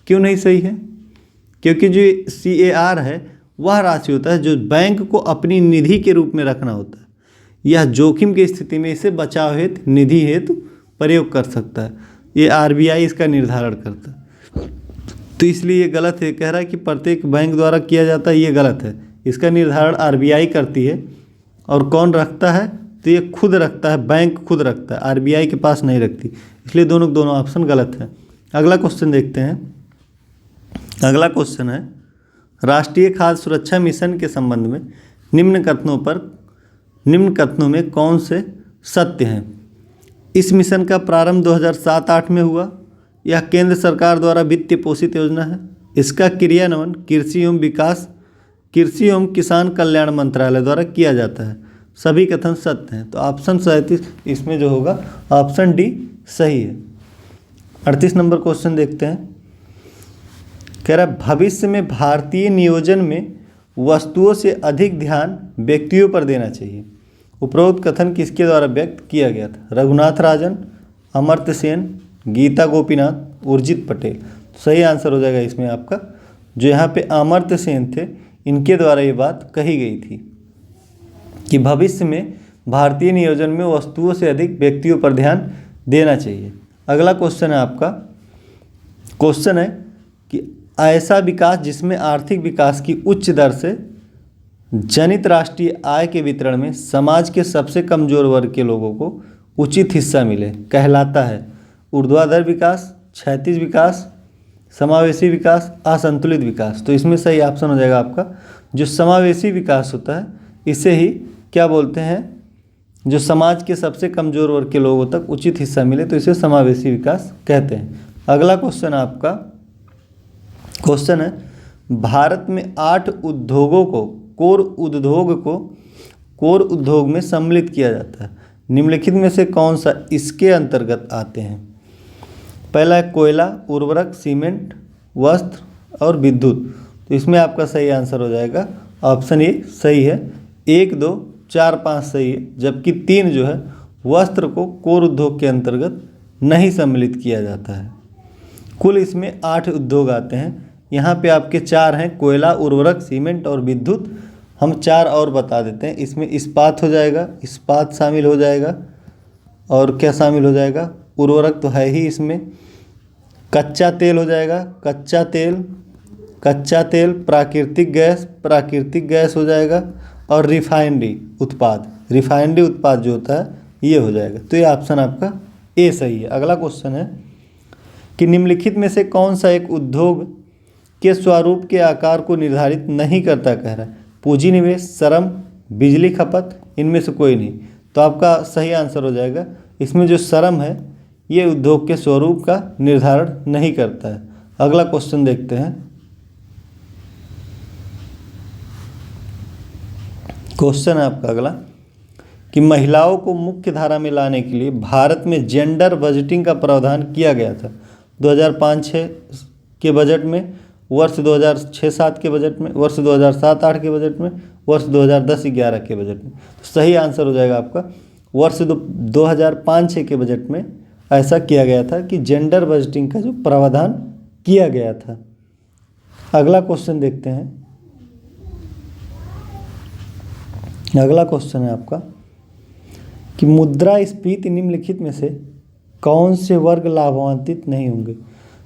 क्यों नहीं सही है? क्योंकि जो CAR है वह राशि होता है जो बैंक को अपनी निधि के रूप में रखना होता है। यह जोखिम की स्थिति में इसे बचाव हेतु निधि हेतु प्रयोग कर सकता है। ये RBI इसका निर्धारण करता है। तो इसलिए ये गलत है, कह रहा है कि प्रत्येक बैंक द्वारा किया जाता है, ये गलत है। इसका निर्धारण RBI करती है। और कौन रखता है? तो ये खुद रखता है, बैंक खुद रखता है, RBI के पास नहीं रखती। इसलिए दोनों ऑप्शन गलत है। अगला क्वेश्चन देखते हैं। अगला क्वेश्चन है, राष्ट्रीय खाद्य सुरक्षा मिशन के संबंध में निम्न कथनों में कौन से सत्य हैं? इस मिशन का प्रारंभ 2007-8 में हुआ। यह केंद्र सरकार द्वारा वित्तीय पोषित योजना है। इसका क्रियान्वयन कृषि एवं किसान कल्याण मंत्रालय द्वारा किया जाता है। सभी कथन सत्य हैं। तो ऑप्शन 37 इसमें जो होगा ऑप्शन डी सही है। 38 नंबर क्वेश्चन देखते हैं। कह रहा है, भविष्य में भारतीय नियोजन में वस्तुओं से अधिक ध्यान व्यक्तियों पर देना चाहिए। उपरोक्त कथन किसके द्वारा व्यक्त किया गया था? रघुनाथ राजन, अमर्त्य सेन, गीता गोपीनाथ, उर्जित पटेल। सही आंसर हो जाएगा इसमें आपका, जो यहाँ पे अमर्त्य सेन थे, इनके द्वारा ये बात कही गई थी कि भविष्य में भारतीय नियोजन में वस्तुओं से अधिक व्यक्तियों पर ध्यान देना चाहिए। अगला क्वेश्चन है आपका, क्वेश्चन है कि ऐसा विकास जिसमें आर्थिक विकास की उच्च दर से जनित राष्ट्रीय आय के वितरण में समाज के सबसे कमजोर वर्ग के लोगों को उचित हिस्सा मिले कहलाता है? ऊर्ध्वाधर विकास, क्षैतिज विकास, समावेशी विकास, असंतुलित विकास। तो इसमें सही ऑप्शन हो जाएगा आपका जो समावेशी विकास होता है, इसे ही क्या बोलते हैं? जो समाज के सबसे कमजोर वर्ग के लोगों तक उचित हिस्सा मिले, तो इसे समावेशी विकास कहते हैं। अगला क्वेश्चन आपका क्वेश्चन है, भारत में 8 उद्योगों को कोर उद्योग में सम्मिलित किया जाता है। निम्नलिखित में से कौन सा इसके अंतर्गत आते हैं? पहला है कोयला, उर्वरक, सीमेंट, वस्त्र और विद्युत। तो इसमें आपका सही आंसर हो जाएगा ऑप्शन ए सही है। 1, 2, 4, 5 सही है, जबकि 3 जो है वस्त्र को कोर उद्योग के अंतर्गत नहीं सम्मिलित किया जाता है। कुल इसमें 8 उद्योग आते हैं। यहाँ पे आपके 4 हैं, कोयला, उर्वरक, सीमेंट और विद्युत। हम 4 और बता देते हैं। इसमें इस्पात हो जाएगा, इस्पात शामिल हो जाएगा, और क्या शामिल हो जाएगा? उर्वरक तो है ही इसमें। कच्चा तेल हो जाएगा, कच्चा तेल, प्राकृतिक गैस हो जाएगा, और रिफाइनरी उत्पाद जो होता है ये हो जाएगा। तो ये ऑप्शन आपका ए सही है। अगला क्वेश्चन है कि निम्नलिखित में से कौन सा एक उद्योग के स्वरूप के आकार को निर्धारित नहीं करता? कह रहा है पूंजी निवेश, श्रम, बिजली खपत, इनमें से कोई नहीं। तो आपका सही आंसर हो जाएगा इसमें जो श्रम है ये उद्योग के स्वरूप का निर्धारण नहीं करता है। अगला क्वेश्चन देखते हैं। क्वेश्चन है आपका अगला कि महिलाओं को मुख्य धारा में लाने के लिए भारत में जेंडर बजटिंग का प्रावधान किया गया था 2005-6 के बजट में, वर्ष 2006-7 के बजट में, वर्ष 2007-8 के बजट में, वर्ष 2010-11 के बजट में। तो सही आंसर हो जाएगा आपका वर्ष 2005-6 के बजट में ऐसा किया गया था कि जेंडर बजटिंग का जो प्रावधान किया गया था। अगला क्वेश्चन देखते हैं। अगला क्वेश्चन है आपका कि मुद्रास्फीति निम्नलिखित में से कौन से वर्ग लाभान्वित नहीं होंगे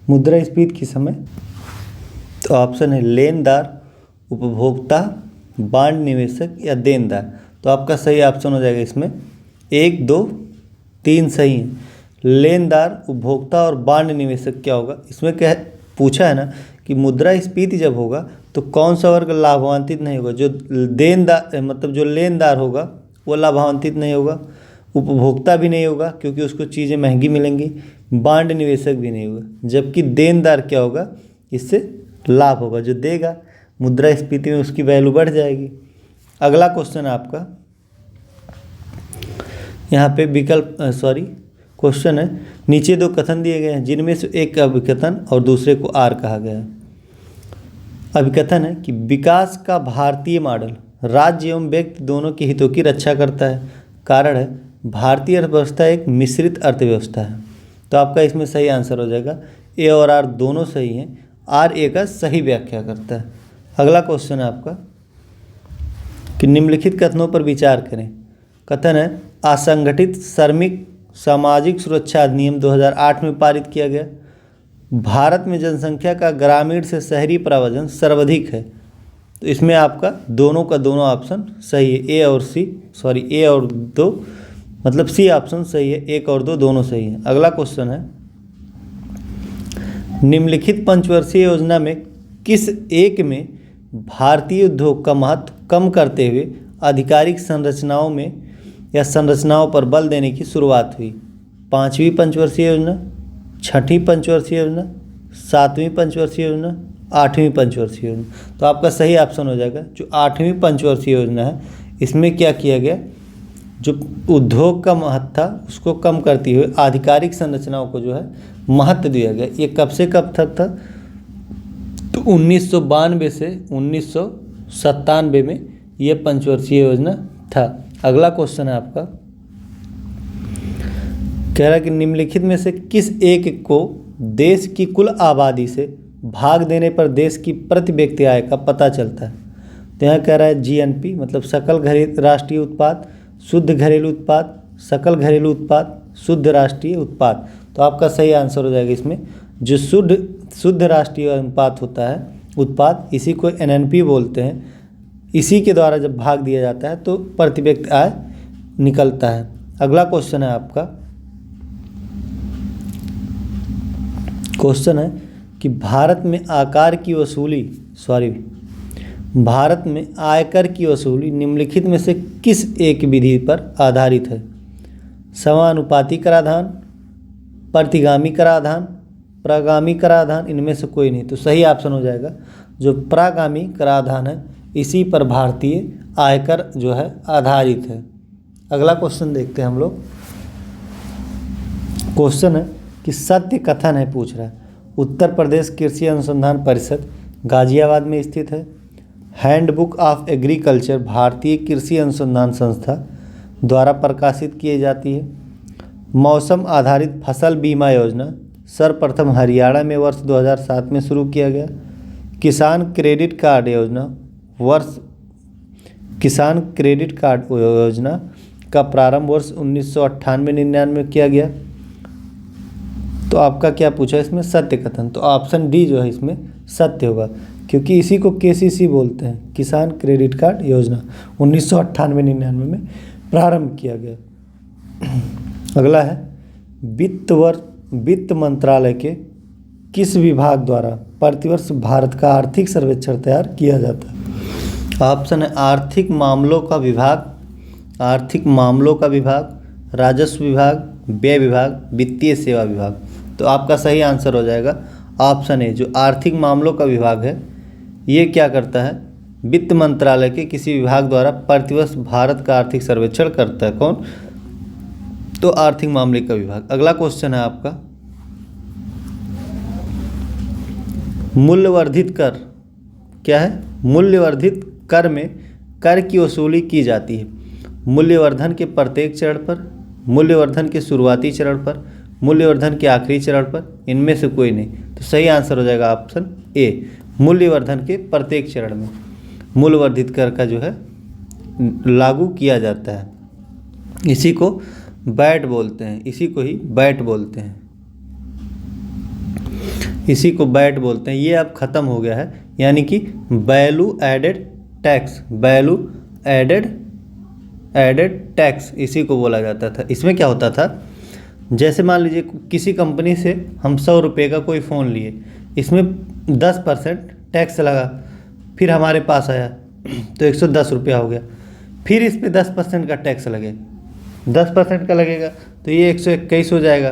मुद्रास्फीति के समय? तो तो ऑप्शन है लेनदार, उपभोक्ता, बांड निवेशक या देनदार। तो आपका सही ऑप्शन हो जाएगा इसमें 1, 2, 3 सही है। लेनदार, उपभोक्ता और बांड निवेशक क्या होगा, इसमें क्या पूछा है ना कि मुद्रास्फीति जब होगा तो कौन सा वर्ग लाभान्वित नहीं होगा। जो देनदार मतलब जो लेनदार होगा वो लाभान्वित नहीं होगा, उपभोक्ता भी नहीं होगा क्योंकि उसको चीज़ें महंगी मिलेंगी, बांड निवेशक भी नहीं होगा। जबकि देनदार क्या होगा, इससे लाभ होगा, जो देगा मुद्रास्फीति में उसकी वैल्यू बढ़ जाएगी। अगला क्वेश्चन है आपका, यहाँ पे क्वेश्चन है नीचे 2 कथन दिए गए हैं जिनमें से एक अभिकथन और दूसरे को आर कहा गया है। अभिकथन है कि विकास का भारतीय मॉडल राज्य एवं व्यक्ति दोनों के हितों की रक्षा करता है। कारण है भारतीय अर्थव्यवस्था एक मिश्रित अर्थव्यवस्था है। तो आपका इसमें सही आंसर हो जाएगा ए और आर दोनों सही हैं। आर ए का सही व्याख्या करता है। अगला क्वेश्चन है आपका कि निम्नलिखित कथनों पर विचार करें। कथन है असंगठित श्रमिक सामाजिक सुरक्षा अधिनियम 2008 में पारित किया गया। भारत में जनसंख्या का ग्रामीण से शहरी प्रवजन सर्वाधिक है। तो इसमें आपका दोनों का दोनों ऑप्शन सही है। ए और 2 मतलब सी ऑप्शन सही है, 1 और 2 दोनों सही है। अगला क्वेश्चन है निम्नलिखित पंचवर्षीय योजना में किस एक में भारतीय उद्योग का महत्व कम करते हुए आधिकारिक संरचनाओं पर बल देने की शुरुआत हुई। 5वीं पंचवर्षीय योजना, 6ठी पंचवर्षीय योजना, 7वीं पंचवर्षीय योजना, 8वीं पंचवर्षीय योजना। तो आपका सही ऑप्शन हो जाएगा जो 8वीं पंचवर्षीय योजना है। इसमें क्या किया गया, जो उद्योग का महत्व था उसको कम करती हुए आधिकारिक संरचनाओं को जो है महत्व दिया गया। ये कब से कब तक था, तो 1992 से 1997 में ये पंचवर्षीय योजना था। अगला क्वेश्चन है आपका, कह रहा है कि निम्नलिखित में से किस एक को देश की कुल आबादी से भाग देने पर देश की प्रति व्यक्ति आय का पता चलता है। तो यहाँ कह रहा है जीएनपी मतलब सकल घरेलू राष्ट्रीय उत्पाद, शुद्ध घरेलू उत्पाद, सकल घरेलू उत्पाद, शुद्ध राष्ट्रीय उत्पाद। तो आपका सही आंसर हो जाएगा इसमें जो शुद्ध राष्ट्रीय अनुपात होता है उत्पाद, इसी को एनएनपी बोलते हैं। इसी के द्वारा जब भाग दिया जाता है तो प्रति व्यक्ति आय निकलता है। अगला क्वेश्चन है आपका, क्वेश्चन है कि भारत में आयकर की वसूली निम्नलिखित में से किस एक विधि पर आधारित है। समानुपाती कराधान, प्रतिगामी कराधान, प्रागामी कराधान, इनमें से कोई नहीं। तो सही ऑप्शन हो जाएगा जो प्रागामी कराधान है, इसी पर भारतीय आयकर जो है आधारित है। अगला क्वेश्चन देखते हैं हम लोग। क्वेश्चन है कि सत्य कथन है, पूछ रहा है उत्तर प्रदेश कृषि अनुसंधान परिषद गाजियाबाद में स्थित है। हैंडबुक ऑफ एग्रीकल्चर भारतीय कृषि अनुसंधान संस्था द्वारा प्रकाशित की जाती है। मौसम आधारित फसल बीमा योजना सर्वप्रथम हरियाणा में वर्ष 2007 में शुरू किया गया। किसान क्रेडिट कार्ड योजना का प्रारंभ वर्ष 1998-99 में किया गया। तो आपका क्या पूछा इसमें सत्य कथन, तो ऑप्शन डी जो है इसमें सत्य होगा क्योंकि इसी को केसीसी बोलते हैं, किसान क्रेडिट कार्ड योजना 1998-99 में प्रारंभ किया गया। अगला है वित्त मंत्रालय के किस विभाग द्वारा प्रतिवर्ष भारत का आर्थिक सर्वेक्षण तैयार किया जाता है। ऑप्शन है आर्थिक मामलों का विभाग, राजस्व विभाग, व्यय विभाग, वित्तीय सेवा विभाग। तो आपका सही आंसर हो जाएगा ऑप्शन ए जो आर्थिक मामलों का विभाग है। ये क्या करता है, वित्त मंत्रालय के किसी विभाग द्वारा प्रतिवर्ष भारत का आर्थिक सर्वेक्षण करता है। कौन, तो आर्थिक मामले का विभाग। अगला क्वेश्चन है आपका मूल्यवर्धित कर क्या है, मूल्यवर्धित कर में कर की वसूली की जाती है मूल्यवर्धन के प्रत्येक चरण पर, मूल्यवर्धन के शुरुआती चरण पर, मूल्यवर्धन के आखिरी चरण पर, इनमें से कोई नहीं। तो सही आंसर हो जाएगा ऑप्शन ए मूल्यवर्धन के प्रत्येक चरण में मूल्यवर्धित कर का जो है लागू किया जाता है। इसी को बैट बोलते हैं, इसी को बैट बोलते हैं। ये अब ख़त्म हो गया है, यानी कि value added tax, value added tax इसी को बोला जाता था। इसमें क्या होता था, जैसे मान लीजिए किसी कंपनी से हम 100 रुपये का कोई फ़ोन लिए, इसमें 10% टैक्स लगा, फिर हमारे पास आया तो 110 रुपया हो गया, फिर इस पे 10% का टैक्स लगे, 10% का लगेगा तो ये 121 हो जाएगा,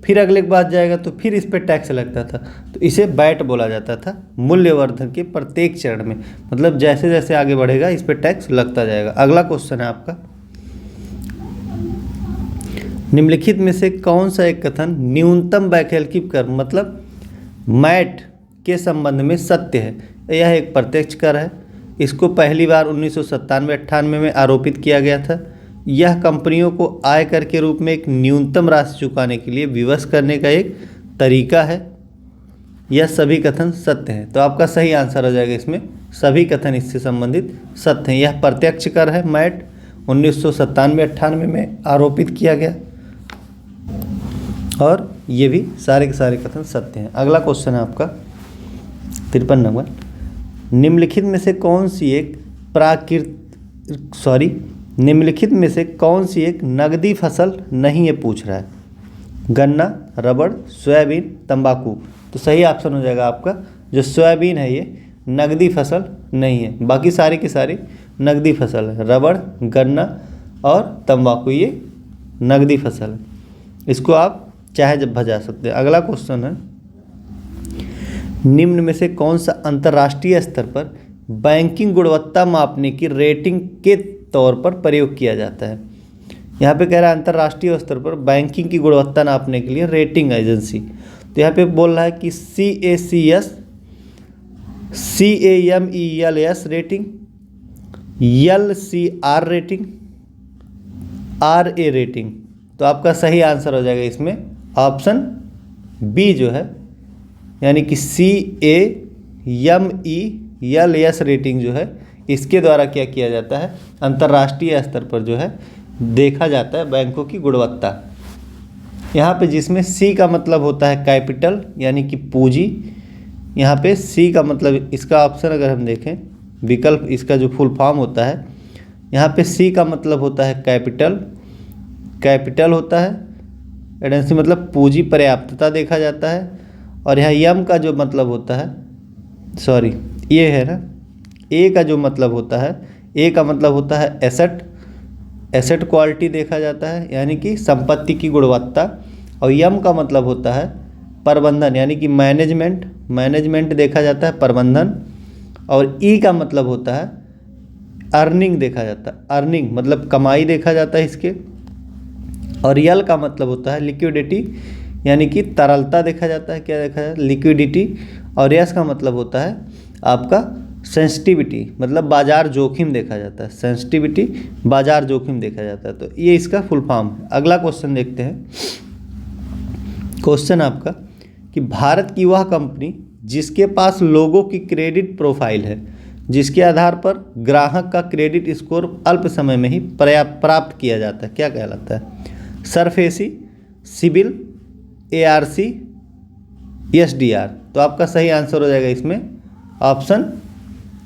फिर अगले के बाद जाएगा तो फिर इस पे टैक्स लगता था। तो इसे बैट बोला जाता था। मूल्यवर्धन के प्रत्येक चरण में, मतलब जैसे जैसे आगे बढ़ेगा इस पे टैक्स लगता जाएगा। अगला क्वेश्चन है आपका, निम्नलिखित में से कौन सा एक कथन न्यूनतम वैकल्पिक कर मतलब मैट के संबंध में सत्य है? यह एक प्रत्यक्ष कर है। इसको पहली बार 1997-98 में आरोपित किया गया था। यह कंपनियों को आयकर के रूप में एक न्यूनतम राशि चुकाने के लिए विवश करने का एक तरीका है। यह सभी कथन सत्य हैं। तो आपका सही आंसर हो जाएगा इसमें, सभी कथन इससे संबंधित सत्य हैं। यह प्रत्यक्ष कर है, मैट 1997-98 में आरोपित किया गया, और ये भी सारे के सारे कथन सत्य हैं। अगला क्वेश्चन है आपका 53 नंबर, निम्नलिखित में से कौन सी एक नकदी फसल नहीं है, पूछ रहा है। गन्ना, रबड़, सोयाबीन, तंबाकू। तो सही ऑप्शन हो जाएगा आपका जो सोयाबीन है, ये नकदी फसल नहीं है। बाकी सारी की सारी नकदी फसल है। रबड़, गन्ना और तंबाकू ये नकदी फसल है। इसको आप चाहे जब भजा सकते हैं। अगला क्वेश्चन है, निम्न में से कौन सा अंतर्राष्ट्रीय स्तर पर बैंकिंग गुणवत्ता मापने की रेटिंग के तौर पर प्रयोग किया जाता है? यहाँ पे कह रहा है अंतर्राष्ट्रीय स्तर पर बैंकिंग की गुणवत्ता नापने के लिए रेटिंग एजेंसी। तो यहाँ पे बोल रहा है कि CACS, CAMELS rating, LCR rating, RA rating. तो आपका सही आंसर हो जाएगा इसमें ऑप्शन बी जो है, यानी कि CAMELS रेटिंग जो है, इसके द्वारा क्या किया जाता है, अंतर्राष्ट्रीय स्तर पर जो है देखा जाता है बैंकों की गुणवत्ता। यहाँ पे जिसमें C का मतलब होता है कैपिटल, यानी कि पूंजी। यहाँ पे C का मतलब, इसका ऑप्शन अगर हम देखें, विकल्प इसका जो फुल फॉर्म होता है, यहाँ पे C का मतलब होता है कैपिटल होता है। एडेंसी मतलब पूंजी पर्याप्तता देखा जाता है। और यहाँ यम का जो मतलब होता है, सॉरी ये है ना, ए का जो मतलब होता है, ए का मतलब होता है एसेट क्वालिटी देखा जाता है, यानी कि संपत्ति की गुणवत्ता। और यम का मतलब होता है प्रबंधन, यानी कि मैनेजमेंट देखा जाता है, प्रबंधन। और ई का मतलब होता है अर्निंग देखा जाता है, अर्निंग मतलब कमाई देखा जाता है इसके। और यल का मतलब होता है लिक्विडिटी, यानी कि तरलता देखा जाता है, क्या देखा जाता है, लिक्विडिटी। और यस का मतलब होता है आपका सेंसिटिविटी, मतलब बाजार जोखिम देखा जाता है, सेंसिटिविटी बाजार जोखिम देखा जाता है। तो ये इसका फुल फॉर्म है। अगला क्वेश्चन देखते हैं। क्वेश्चन आपका कि भारत की वह कंपनी जिसके पास लोगों की क्रेडिट प्रोफाइल है, जिसके आधार पर ग्राहक का क्रेडिट स्कोर अल्प समय में ही प्राप्त किया जाता है, क्या कहलाता है? SARFAESI, CIBIL, ARC, SDR। तो आपका सही आंसर हो जाएगा इसमें ऑप्शन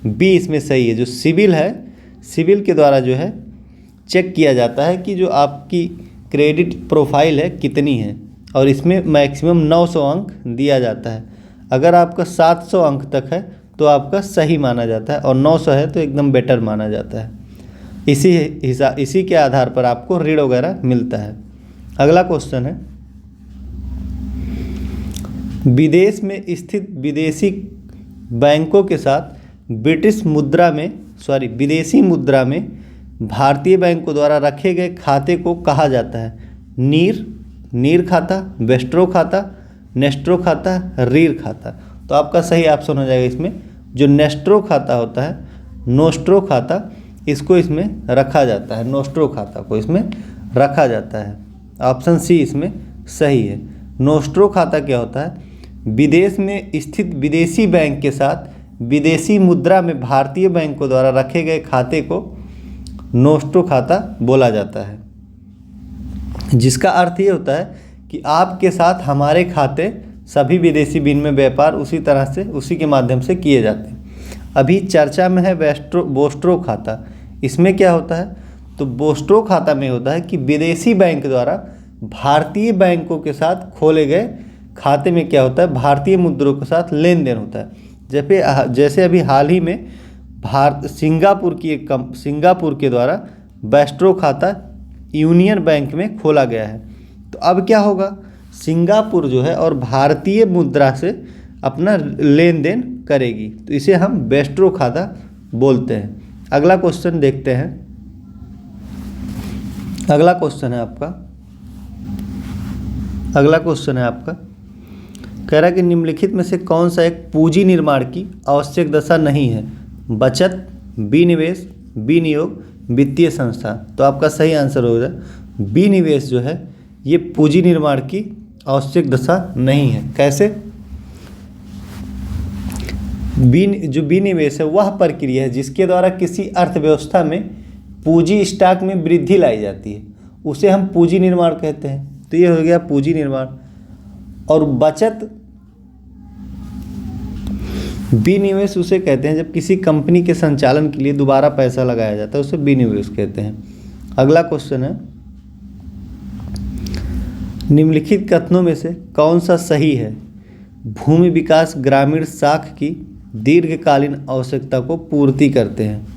बी इसमें सही है। जो सिबिल है, सिबिल के द्वारा जो है चेक किया जाता है कि जो आपकी क्रेडिट प्रोफाइल है कितनी है, और इसमें मैक्सिमम 900 अंक दिया जाता है। अगर आपका 700 अंक तक है तो आपका सही माना जाता है, और 900 है तो एकदम बेटर माना जाता है। इसी के आधार पर आपको ऋण वगैरह मिलता है। अगला क्वेश्चन है, विदेश में स्थित विदेशी बैंकों के साथ विदेशी मुद्रा में भारतीय बैंकों द्वारा रखे गए खाते को कहा जाता है? नीर खाता, वेस्ट्रो खाता, नेस्ट्रो खाता, रीर खाता। तो आपका सही ऑप्शन हो जाएगा इसमें जो नेस्ट्रो खाता होता है, नोस्ट्रो खाता, इसको इसमें रखा जाता है, नोस्ट्रो खाता को इसमें रखा जाता है। ऑप्शन सी इसमें सही है। नोस्ट्रो खाता क्या होता है? विदेश में स्थित विदेशी बैंक के साथ विदेशी मुद्रा में भारतीय बैंकों द्वारा रखे गए खाते को नोस्ट्रो खाता बोला जाता है, जिसका अर्थ ये होता है कि आपके साथ हमारे खाते सभी विदेशी विनिमय व्यापार उसी तरह से उसी के माध्यम से किए जाते हैं। अभी चर्चा में है बोस्टो खाता। इसमें क्या होता है? तो बोस्टो खाता में होता है कि विदेशी बैंक द्वारा भारतीय बैंकों के साथ खोले गए खाते में क्या होता है, भारतीय मुद्राओं के साथ लेन देन होता है। जैसे अभी हाल ही में सिंगापुर के द्वारा बोस्टो खाता यूनियन बैंक में खोला गया है। तो अब क्या होगा, सिंगापुर जो है और भारतीय मुद्रा से अपना लेन देन करेगी, तो इसे हम बोस्टो खाता बोलते हैं। अगला क्वेश्चन देखते हैं। अगला क्वेश्चन है आपका कह रहा है कि निम्नलिखित में से कौन सा एक पूंजी निर्माण की आवश्यक दशा नहीं है? बचत, विनिवेश, विनियोग, वित्तीय संस्था। तो आपका सही आंसर होगा विनिवेश जो है ये पूंजी निर्माण की आवश्यक दशा नहीं है। कैसे? जो विनिवेश है वह प्रक्रिया है जिसके द्वारा किसी अर्थव्यवस्था में पूंजी स्टॉक में वृद्धि लाई जाती है, उसे हम पूंजी निर्माण कहते हैं। तो ये हो गया पूंजी निर्माण। और बचत, विनिवेश उसे कहते हैं जब किसी कंपनी के संचालन के लिए दोबारा पैसा लगाया जाता है, उसे विनिवेश कहते हैं। अगला क्वेश्चन है, निम्नलिखित कथनों में से कौन सा सही है? भूमि विकास ग्रामीण साख की दीर्घकालीन आवश्यकता को पूर्ति करते हैं।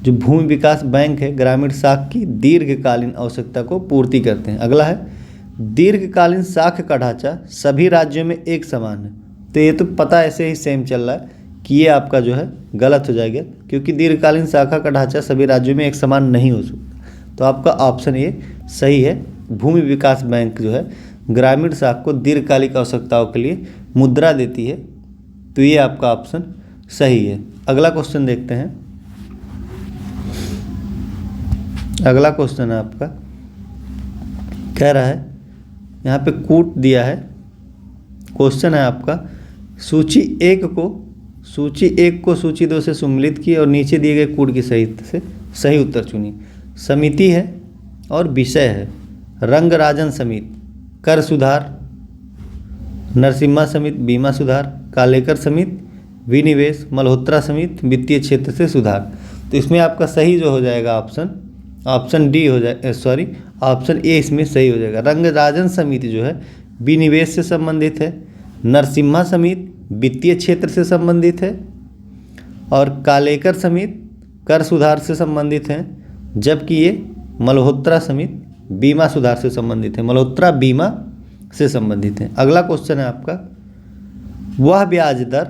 जो भूमि विकास बैंक है ग्रामीण साख की दीर्घकालीन आवश्यकता को पूर्ति करते हैं। अगला है, दीर्घकालीन साख का ढांचा सभी राज्यों में एक समान है। तो ये तो पता ऐसे ही सेम चल रहा है कि ये आपका जो है गलत हो जाएगा, क्योंकि दीर्घकालीन शाखा का ढांचा सभी राज्यों में एक समान नहीं हो सकता। तो आपका ऑप्शन ये सही है। भूमि विकास बैंक जो है ग्रामीण शाखा को दीर्घकालिक आवश्यकताओं के लिए मुद्रा देती है। तो ये आपका ऑप्शन सही है। अगला क्वेश्चन देखते हैं। अगला क्वेश्चन है आपका, कह रहा है यहाँ पे कूट दिया है। क्वेश्चन है आपका, सूची एक को सूची 2 से सम्मिलित की और नीचे दिए गए कूट की सही उत्तर चुनी। समिति है और विषय है रंगराजन समिति, कर सुधार, नरसिम्हा समिति, बीमा सुधार, कालेकर समिति, विनिवेश, मल्होत्रा समिति, वित्तीय क्षेत्र से सुधार। तो इसमें आपका सही जो हो जाएगा ऑप्शन डी हो जाए, सॉरी ऑप्शन ए इसमें सही हो जाएगा। रंगराजन समिति जो है विनिवेश से संबंधित है, नरसिम्हा समिति वित्तीय क्षेत्र से संबंधित है और कालेकर समिति कर सुधार से संबंधित है, जबकि ये मल्होत्रा समिति बीमा सुधार से संबंधित है, मल्होत्रा बीमा से संबंधित है। अगला क्वेश्चन है आपका, वह ब्याज दर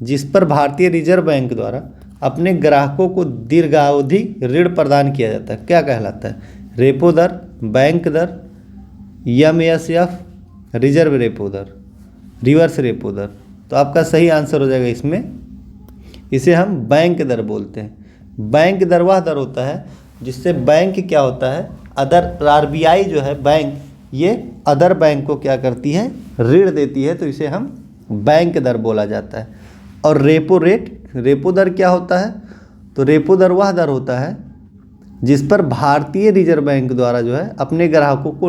जिस पर भारतीय रिजर्व बैंक द्वारा अपने ग्राहकों को दीर्घावधि ऋण प्रदान किया जाता है क्या कहलाता है? रेपो दर, बैंक दर, MSF, रिजर्व रेपो दर, रिवर्स रेपो दर। तो आपका सही आंसर हो जाएगा इसमें, इसे हम बैंक दर बोलते हैं। बैंक दर वह दर होता है जिससे बैंक क्या होता है, अदर RBI जो है बैंक, ये अदर बैंक को क्या करती है, ऋण देती है, तो इसे हम बैंक दर बोला जाता है। और रेपो दर क्या होता है? तो रेपो दर वह दर होता है जिस पर भारतीय रिजर्व बैंक द्वारा जो है अपने ग्राहकों को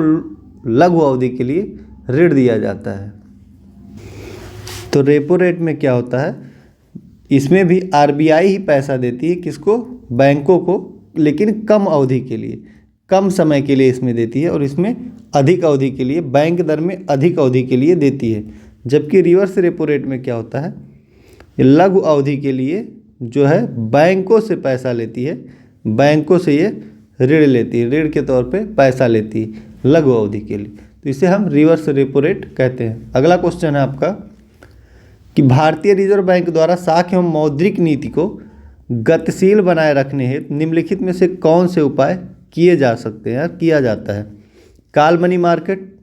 लघु अवधि के लिए ऋण दिया जाता है। तो रेपो रेट में क्या होता है, इसमें भी RBI ही पैसा देती है किसको, बैंकों को, लेकिन कम अवधि के लिए, कम समय के लिए इसमें देती है और इसमें अधिक अवधि के लिए, बैंक दर में अधिक अवधि के लिए देती है। जबकि रिवर्स रेपो रेट में क्या होता है, ये लघु अवधि के लिए जो है बैंकों से पैसा लेती है, बैंकों से ये ऋण लेती है, ऋण के तौर पे पैसा लेती है लघु अवधि के लिए। तो इसे हम रिवर्स रेपो रेट कहते हैं। अगला क्वेश्चन है आपका कि भारतीय रिजर्व बैंक द्वारा साख एवं मौद्रिक नीति को गतिशील बनाए रखने हेतु निम्नलिखित में से कौन से उपाय किए जा सकते हैं, किया जाता है? Call money market,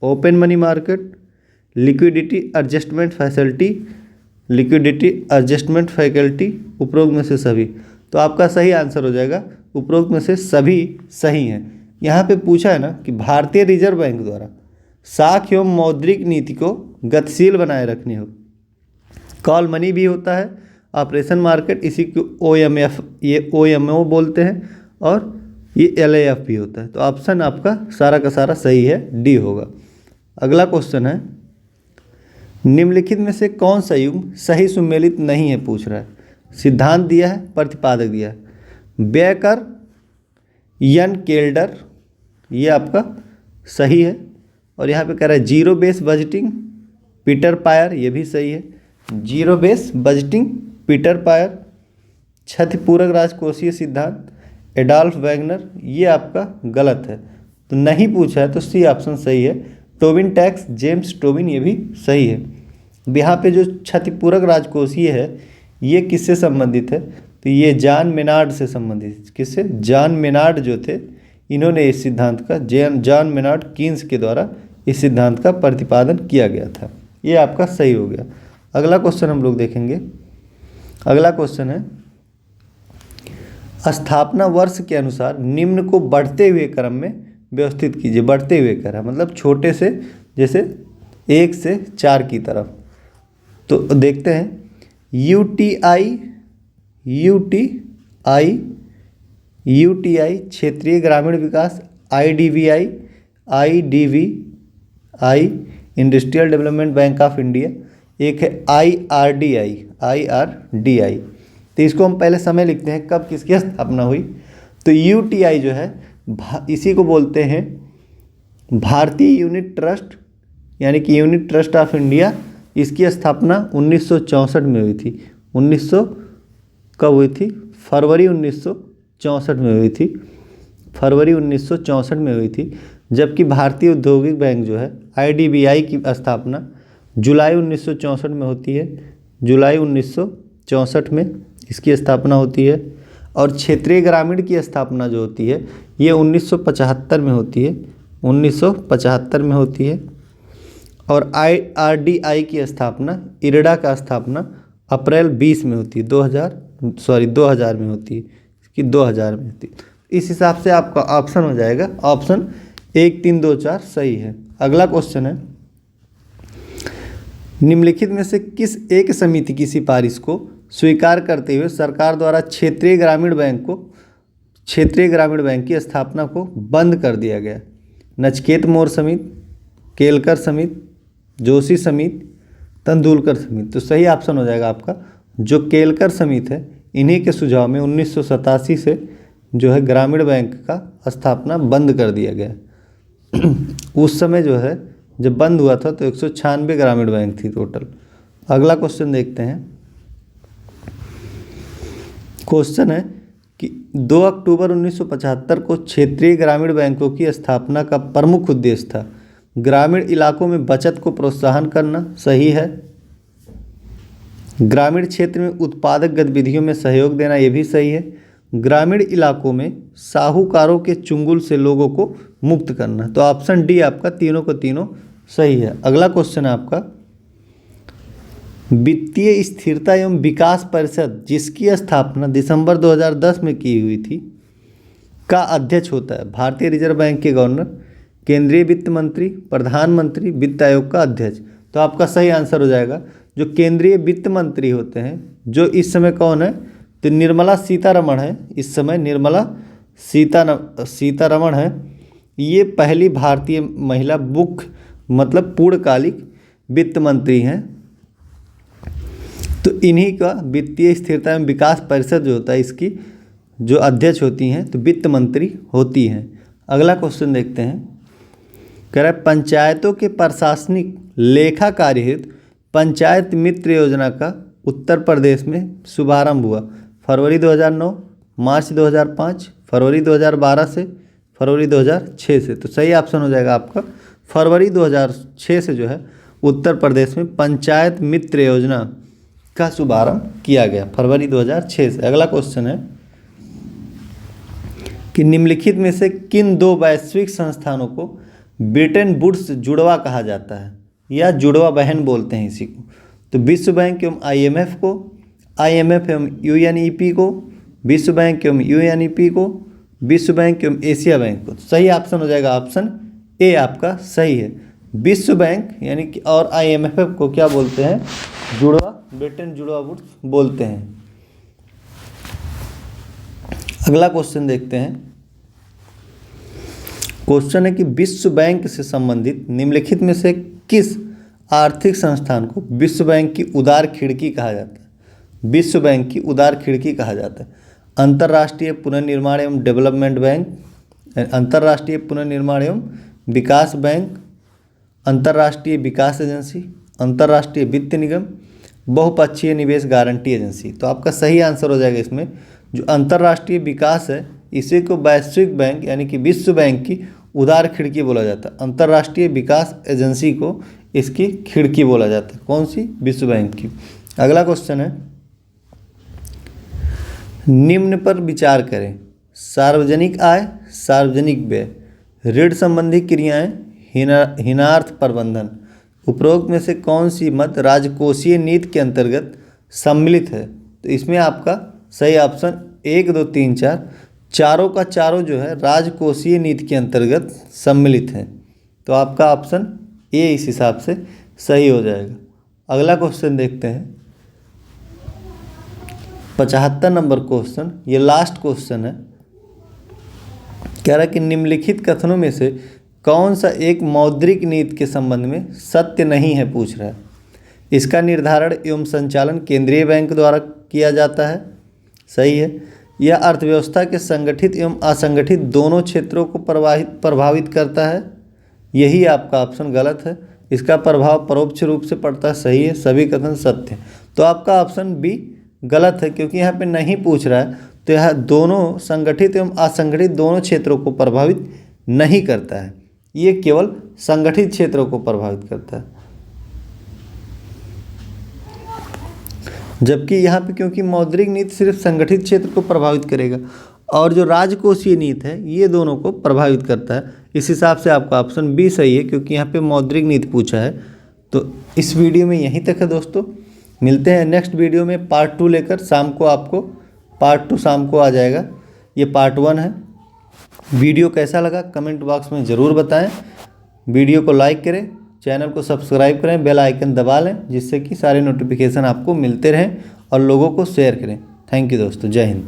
open money market, liquidity adjustment facility, उपरोक्त में से सभी। तो आपका सही आंसर हो जाएगा उपरोक्त में से सभी सही हैं। यहाँ पे पूछा है ना कि भारतीय रिजर्व बैंक द्वारा साख एवं मौद्रिक नीति को गतिशील बनाए रखने हो। कॉल मनी भी होता है, ऑपरेशन मार्केट, इसी को OMF, ये OMO बोलते हैं, और ये LAF भी होता है। तो ऑप्शन आपका सारा का सारा सही है, डी होगा। अगला क्वेश्चन है निम्नलिखित में से कौन सा युग्म सही सुमेलित नहीं है पूछ रहा है। सिद्धांत दिया है, प्रतिपादक दिया है। बेकर, यन केल्डर, ये आपका सही है। और यहाँ पे कह रहा है zero base budgeting, Peter Pyhrr, ये भी सही है। Zero base budgeting, Peter Pyhrr. क्षतिपूरक राजकोषीय सिद्धांत, एडॉल्फ वैगनर, ये आपका गलत है। तो नहीं पूछा है तो सी ऑप्शन सही है। टोबिन टैक्स, जेम्स टोबिन, ये भी सही है। यहाँ पे जो क्षतिपूरक राजकोषीय है ये किससे संबंधित है, तो ये जॉन मेनार्ड से संबंधित है। किससे? जॉन मेनार्ड जो थे, इन्होंने इस सिद्धांत का, जॉन मेनार्ड कीन्स के द्वारा इस सिद्धांत का प्रतिपादन किया गया था। ये आपका सही हो गया। अगला क्वेश्चन हम लोग देखेंगे। अगला क्वेश्चन है, स्थापना वर्ष के अनुसार निम्न को बढ़ते हुए क्रम में व्यवस्थित कीजिए। बढ़ते हुए क्रम मतलब छोटे से, जैसे 1 से 4 की तरफ। तो देखते हैं, यूटीआई क्षेत्रीय ग्रामीण विकास, IDBI industrial development bank of India, एक है आईआरडीआई। तो इसको हम पहले समय लिखते हैं कब किसकी स्थापना हुई। तो यूटीआई जो है इसी को बोलते हैं भारतीय यूनिट ट्रस्ट, यानी कि यूनिट ट्रस्ट ऑफ इंडिया। इसकी स्थापना 1964 में हुई थी। 1900 कब हुई थी? फरवरी 1964 में हुई थी। फरवरी 1964 में हुई थी। जबकि भारतीय औद्योगिक बैंक जो है आईडीबीआई की स्थापना जुलाई 1964 में होती है। जुलाई 1964 में इसकी स्थापना होती है। और क्षेत्रीय ग्रामीण की स्थापना जो होती है ये 1975 में होती है। 1975 में होती है। और आईआरडीआई की स्थापना, इरडा का स्थापना अप्रैल 20 में होती है। 2000 में होती है। इसकी 2000 में होती है। इस हिसाब से आपका ऑप्शन हो जाएगा, ऑप्शन 1, 3, 2, 4 सही है। अगला क्वेश्चन है, निम्नलिखित में से किस एक समिति की सिफारिश को स्वीकार करते हुए सरकार द्वारा क्षेत्रीय ग्रामीण बैंक की स्थापना को बंद कर दिया गया? नचिकेत मोर समिति, केलकर समिति, जोशी समिति, तेंदुलकर समिति। तो सही ऑप्शन हो जाएगा आपका जो केलकर समिति है। इन्हीं के सुझाव में 1987 से जो है ग्रामीण बैंक का स्थापना बंद कर दिया गया। उस समय जो है जब बंद हुआ था तो 196 ग्रामीण बैंक थी टोटल। अगला क्वेश्चन देखते हैं। क्वेश्चन है कि 2 अक्टूबर 1975 को क्षेत्रीय ग्रामीण बैंकों की स्थापना का प्रमुख उद्देश्य था ग्रामीण इलाकों में बचत को प्रोत्साहन करना। सही है। ग्रामीण क्षेत्र में उत्पादक गतिविधियों में सहयोग देना, ये भी सही है। ग्रामीण इलाकों में साहूकारों के चुंगल से लोगों को मुक्त करना। तो ऑप्शन डी आपका तीनों को तीनों सही है। अगला क्वेश्चन है आपका, वित्तीय स्थिरता एवं विकास परिषद जिसकी स्थापना दिसंबर 2010 में की हुई थी का अध्यक्ष होता है भारतीय रिजर्व बैंक के गवर्नर, केंद्रीय वित्त मंत्री, प्रधानमंत्री, वित्त आयोग का अध्यक्ष। तो आपका सही आंसर हो जाएगा जो केंद्रीय वित्त मंत्री होते हैं, जो इस समय कौन है, तो निर्मला सीतारमण है। इस समय निर्मला सीतारमण है। ये पहली भारतीय महिला मतलब पूर्णकालिक वित्त मंत्री हैं। तो इन्हीं का वित्तीय स्थिरता एवं विकास परिषद जो होता है इसकी जो अध्यक्ष होती हैं तो वित्त मंत्री होती हैं। अगला क्वेश्चन देखते हैं। कह रहा है पंचायतों के प्रशासनिक लेखा कार्य हेतु पंचायत मित्र योजना का उत्तर प्रदेश में शुभारंभ हुआ फरवरी 2009, मार्च 2005, फरवरी 2012 से फरवरी 2006 से। तो सही ऑप्शन हो जाएगा आपका फरवरी 2006 से जो है उत्तर प्रदेश में पंचायत मित्र योजना का शुभारंभ किया गया फरवरी 2006 से। अगला क्वेश्चन है कि निम्नलिखित में से किन 2 वैश्विक संस्थानों को ब्रिटेन वुड्स जुड़वा कहा जाता है या जुड़वा बहन बोलते हैं इसी को? तो विश्व बैंक एवं आईएमएफ को, आईएमएफ एवं यूएनईपी को, विश्व बैंक एवं यूएनईपी को, विश्व बैंक एवं एशिया बैंक को। सही ऑप्शन हो जाएगा ऑप्शन ए आपका सही है। विश्व बैंक यानी कि और आईएमएफ को क्या बोलते हैं? जुड़वा, ब्रिटेन जुड़वा वुड्स बोलते हैं। अगला क्वेश्चन देखते हैं। क्वेश्चन है कि विश्व बैंक से संबंधित निम्नलिखित में से किस आर्थिक संस्थान को विश्व बैंक की उदार खिड़की कहा जाता है। विश्व बैंक की उदार खिड़की कहा जाता है। अंतर्राष्ट्रीय पुनर्निर्माण एवं डेवलपमेंट बैंक, अंतर्राष्ट्रीय पुनर्निर्माण एवं विकास बैंक, अंतर्राष्ट्रीय विकास एजेंसी, अंतर्राष्ट्रीय वित्त निगम, बहुपक्षीय निवेश गारंटी एजेंसी। तो आपका सही आंसर हो जाएगा इसमें जो अंतर्राष्ट्रीय विकास है, इसी को वैश्विक बैंक यानी कि विश्व बैंक की उदार खिड़की बोला जाता है। अंतर्राष्ट्रीय विकास एजेंसी को इसकी खिड़की बोला जाता है। कौन सी? विश्व बैंक की। अगला क्वेश्चन है, निम्न पर विचार करें। सार्वजनिक आय, सार्वजनिक व्यय, ऋण संबंधी क्रियाएं, हीनार्थ प्रबंधन। उपरोक्त में से कौन सी मत राजकोषीय नीति के अंतर्गत सम्मिलित है? तो इसमें आपका सही ऑप्शन 1, 2, 3, 4 चारों का चारों जो है राजकोषीय नीति के अंतर्गत सम्मिलित हैं। तो आपका ऑप्शन ए इस हिसाब से सही हो जाएगा। अगला क्वेश्चन देखते हैं, 75 नंबर क्वेश्चन, ये लास्ट क्वेश्चन है। कह रहा है कि निम्नलिखित कथनों में से कौन सा एक मौद्रिक नीति के संबंध में सत्य नहीं है, पूछ रहा है। इसका निर्धारण एवं संचालन केंद्रीय बैंक द्वारा किया जाता है, सही है। यह अर्थव्यवस्था के संगठित एवं असंगठित दोनों क्षेत्रों को प्रभावित करता है, यही आपका ऑप्शन गलत है। इसका प्रभाव परोक्ष रूप से पड़ता है, सही है। सभी कथन सत्य हैं। तो आपका ऑप्शन बी गलत है, क्योंकि यहाँ पे नहीं पूछ रहा है। तो यह दोनों संगठित एवं असंगठित दोनों क्षेत्रों को प्रभावित नहीं करता है, ये केवल संगठित क्षेत्रों को प्रभावित करता है। जबकि यहाँ पे क्योंकि मौद्रिक नीति सिर्फ संगठित क्षेत्र को प्रभावित करेगा और जो राजकोषीय नीति है ये दोनों को प्रभावित करता है। इस हिसाब से आपका ऑप्शन बी सही है, क्योंकि यहाँ पे मौद्रिक नीति पूछा है। तो इस वीडियो में यहीं तक है दोस्तों। मिलते हैं नेक्स्ट वीडियो में पार्ट 2 लेकर। शाम को आपको पार्ट 2 शाम को आ जाएगा। ये पार्ट 1 है। वीडियो कैसा लगा कमेंट बॉक्स में ज़रूर बताएं। वीडियो को लाइक करें, चैनल को सब्सक्राइब करें, बेल आइकन दबा लें, जिससे कि सारे नोटिफिकेशन आपको मिलते रहें, और लोगों को शेयर करें। थैंक यू दोस्तों, जय हिंद।